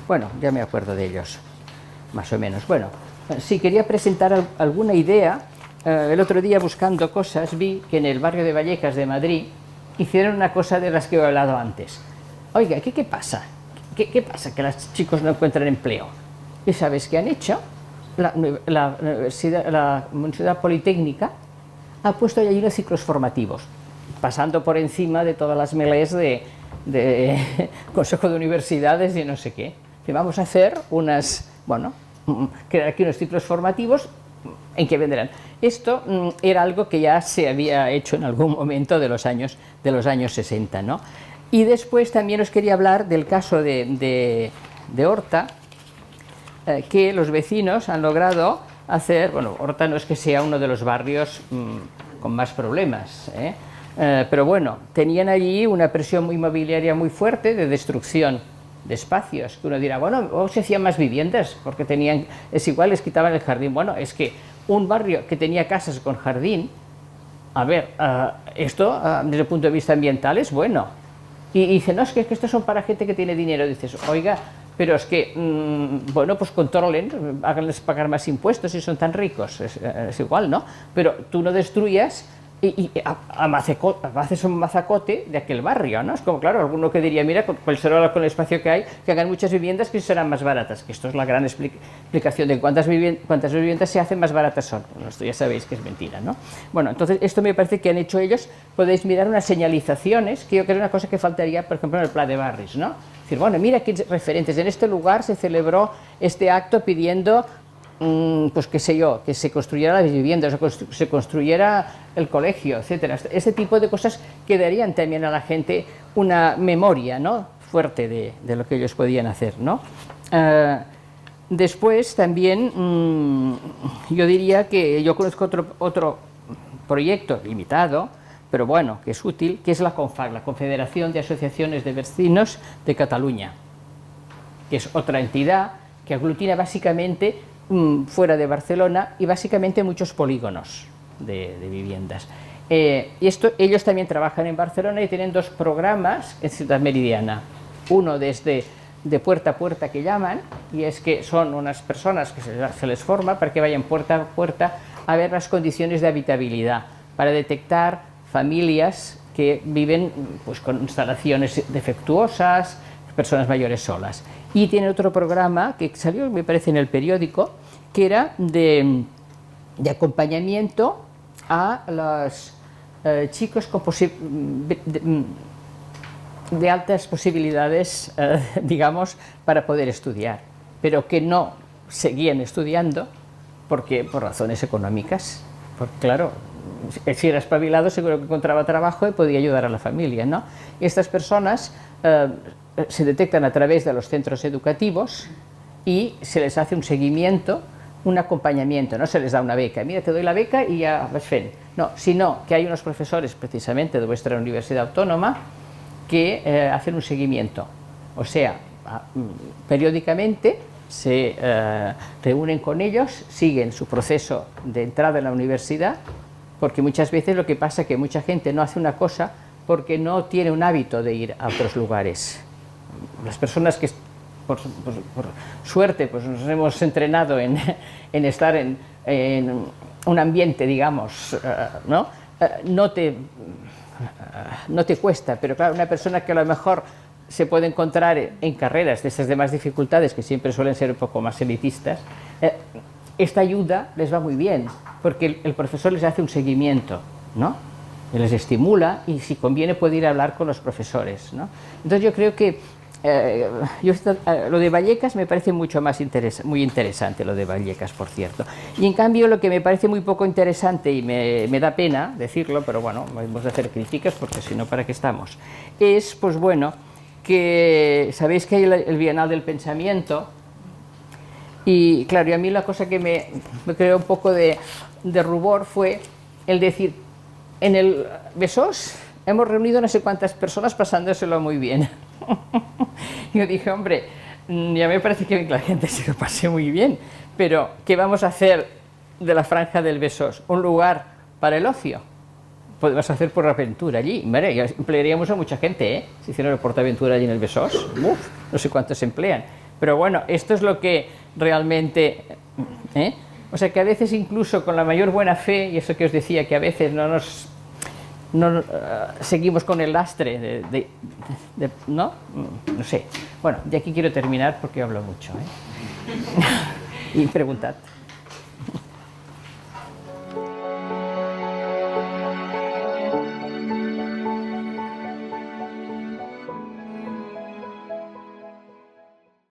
Bueno, ya me acuerdo de ellos, más o menos. Bueno, sí, quería presentar alguna idea. El otro día, buscando cosas, vi que en el barrio de Vallecas de Madrid hicieron una cosa de las que he hablado antes. Oiga, ¿qué pasa? ¿Qué pasa? Que los chicos no encuentran empleo. ¿Y sabes qué han hecho? La Universidad Politécnica ha puesto allí los ciclos formativos, pasando por encima de todas las melés de Consejo de Universidades y no sé qué. Que vamos a hacer crear aquí unos ciclos formativos en que vendrán. Esto era algo que ya se había hecho en algún momento de los años 60, ¿no? Y después también os quería hablar del caso de Horta, que los vecinos han logrado hacer. Bueno, Horta no es que sea uno de los barrios con más problemas, pero bueno, tenían allí una presión inmobiliaria muy fuerte de destrucción de espacios, que uno dirá, bueno, o se hacían más viviendas, porque es igual, les quitaban el jardín. Bueno, es que un barrio que tenía casas con jardín, a ver, esto desde el punto de vista ambiental es bueno. Y dice, no, es que estos son para gente que tiene dinero. Dices, oiga, pero es que, bueno, pues controlen, háganles pagar más impuestos si son tan ricos, es igual, ¿no? Pero tú no destruyas y haces un mazacote de aquel barrio, ¿no? Es como, claro, alguno que diría, mira, con el espacio que hay, que hagan muchas viviendas que serán más baratas, que esto es la gran explicación de cuántas viviendas se hacen más baratas son. Bueno, esto ya sabéis que es mentira, ¿no? Bueno, entonces esto me parece que han hecho ellos. Podéis mirar unas señalizaciones, que yo creo que es una cosa que faltaría, por ejemplo, en el Pla de Barris, ¿no? Es decir, bueno, mira qué referentes, en este lugar se celebró este acto pidiendo, pues qué sé yo, que se construyera las viviendas, o se construyera el colegio, etcétera. Este tipo de cosas que darían también a la gente una memoria, ¿no?, fuerte de lo que ellos podían hacer, ¿no? Después también yo diría que yo conozco otro proyecto limitado, pero bueno, que es útil, que es la CONFAC, la Confederación de Asociaciones de Vecinos de Cataluña, que es otra entidad que aglutina básicamente fuera de Barcelona y básicamente muchos polígonos de viviendas. Y ellos también trabajan en Barcelona y tienen dos programas en Ciudad Meridiana. Uno desde de puerta a puerta, que llaman, y es que son unas personas que se les forma para que vayan puerta a puerta a ver las condiciones de habitabilidad, para detectar familias que viven pues con instalaciones defectuosas, personas mayores solas. Y tiene otro programa que salió, me parece, en el periódico, que era de acompañamiento a los chicos con de altas posibilidades, digamos, para poder estudiar, pero que no seguían estudiando por razones económicas. Porque, claro, si era espabilado seguro que encontraba trabajo y podía ayudar a la familia, ¿no? Estas personas se detectan a través de los centros educativos y se les hace un seguimiento, un acompañamiento, no se les da una beca, mira, te doy la beca y ya vas fent. No, sino que hay unos profesores precisamente de vuestra universidad autónoma que hacen un seguimiento, o sea, periódicamente se reúnen con ellos, siguen su proceso de entrada en la universidad, porque muchas veces lo que pasa es que mucha gente no hace una cosa porque no tiene un hábito de ir a otros lugares. Las personas que por suerte pues nos hemos entrenado en estar en un ambiente, digamos, ¿no? No te cuesta, pero claro, una persona que a lo mejor se puede encontrar en carreras de esas demás dificultades, que siempre suelen ser un poco más elitistas, esta ayuda les va muy bien, porque el profesor les hace un seguimiento, ¿no? Les estimula y si conviene puede ir a hablar con los profesores, ¿no? Entonces yo creo que lo de Vallecas me parece mucho más muy interesante, lo de Vallecas, por cierto. Y en cambio lo que me parece muy poco interesante, y me da pena decirlo, pero bueno, hemos de hacer críticas porque si no, ¿para qué estamos? Es, pues bueno, que sabéis que hay el Bienal del Pensamiento Y claro, y a mí la cosa que me creó un poco de rubor fue el decir, en el Besós hemos reunido no sé cuántas personas pasándoselo muy bien. Yo dije, hombre, ya me parece que la gente se lo pase muy bien, pero ¿qué vamos a hacer de la franja del Besós? ¿Un lugar para el ocio? Podemos hacer PortAventura allí. Mire, ya emplearíamos a mucha gente, ¿eh? Si hicieran el PortAventura allí en el Besós. Uf, no sé cuántos se emplean. Pero bueno, esto es lo que realmente... ¿eh? O sea que a veces incluso con la mayor buena fe, y eso que os decía, que a veces seguimos con el lastre ¿no? No sé. Bueno, de aquí quiero terminar porque hablo mucho, ¿eh? Y preguntad.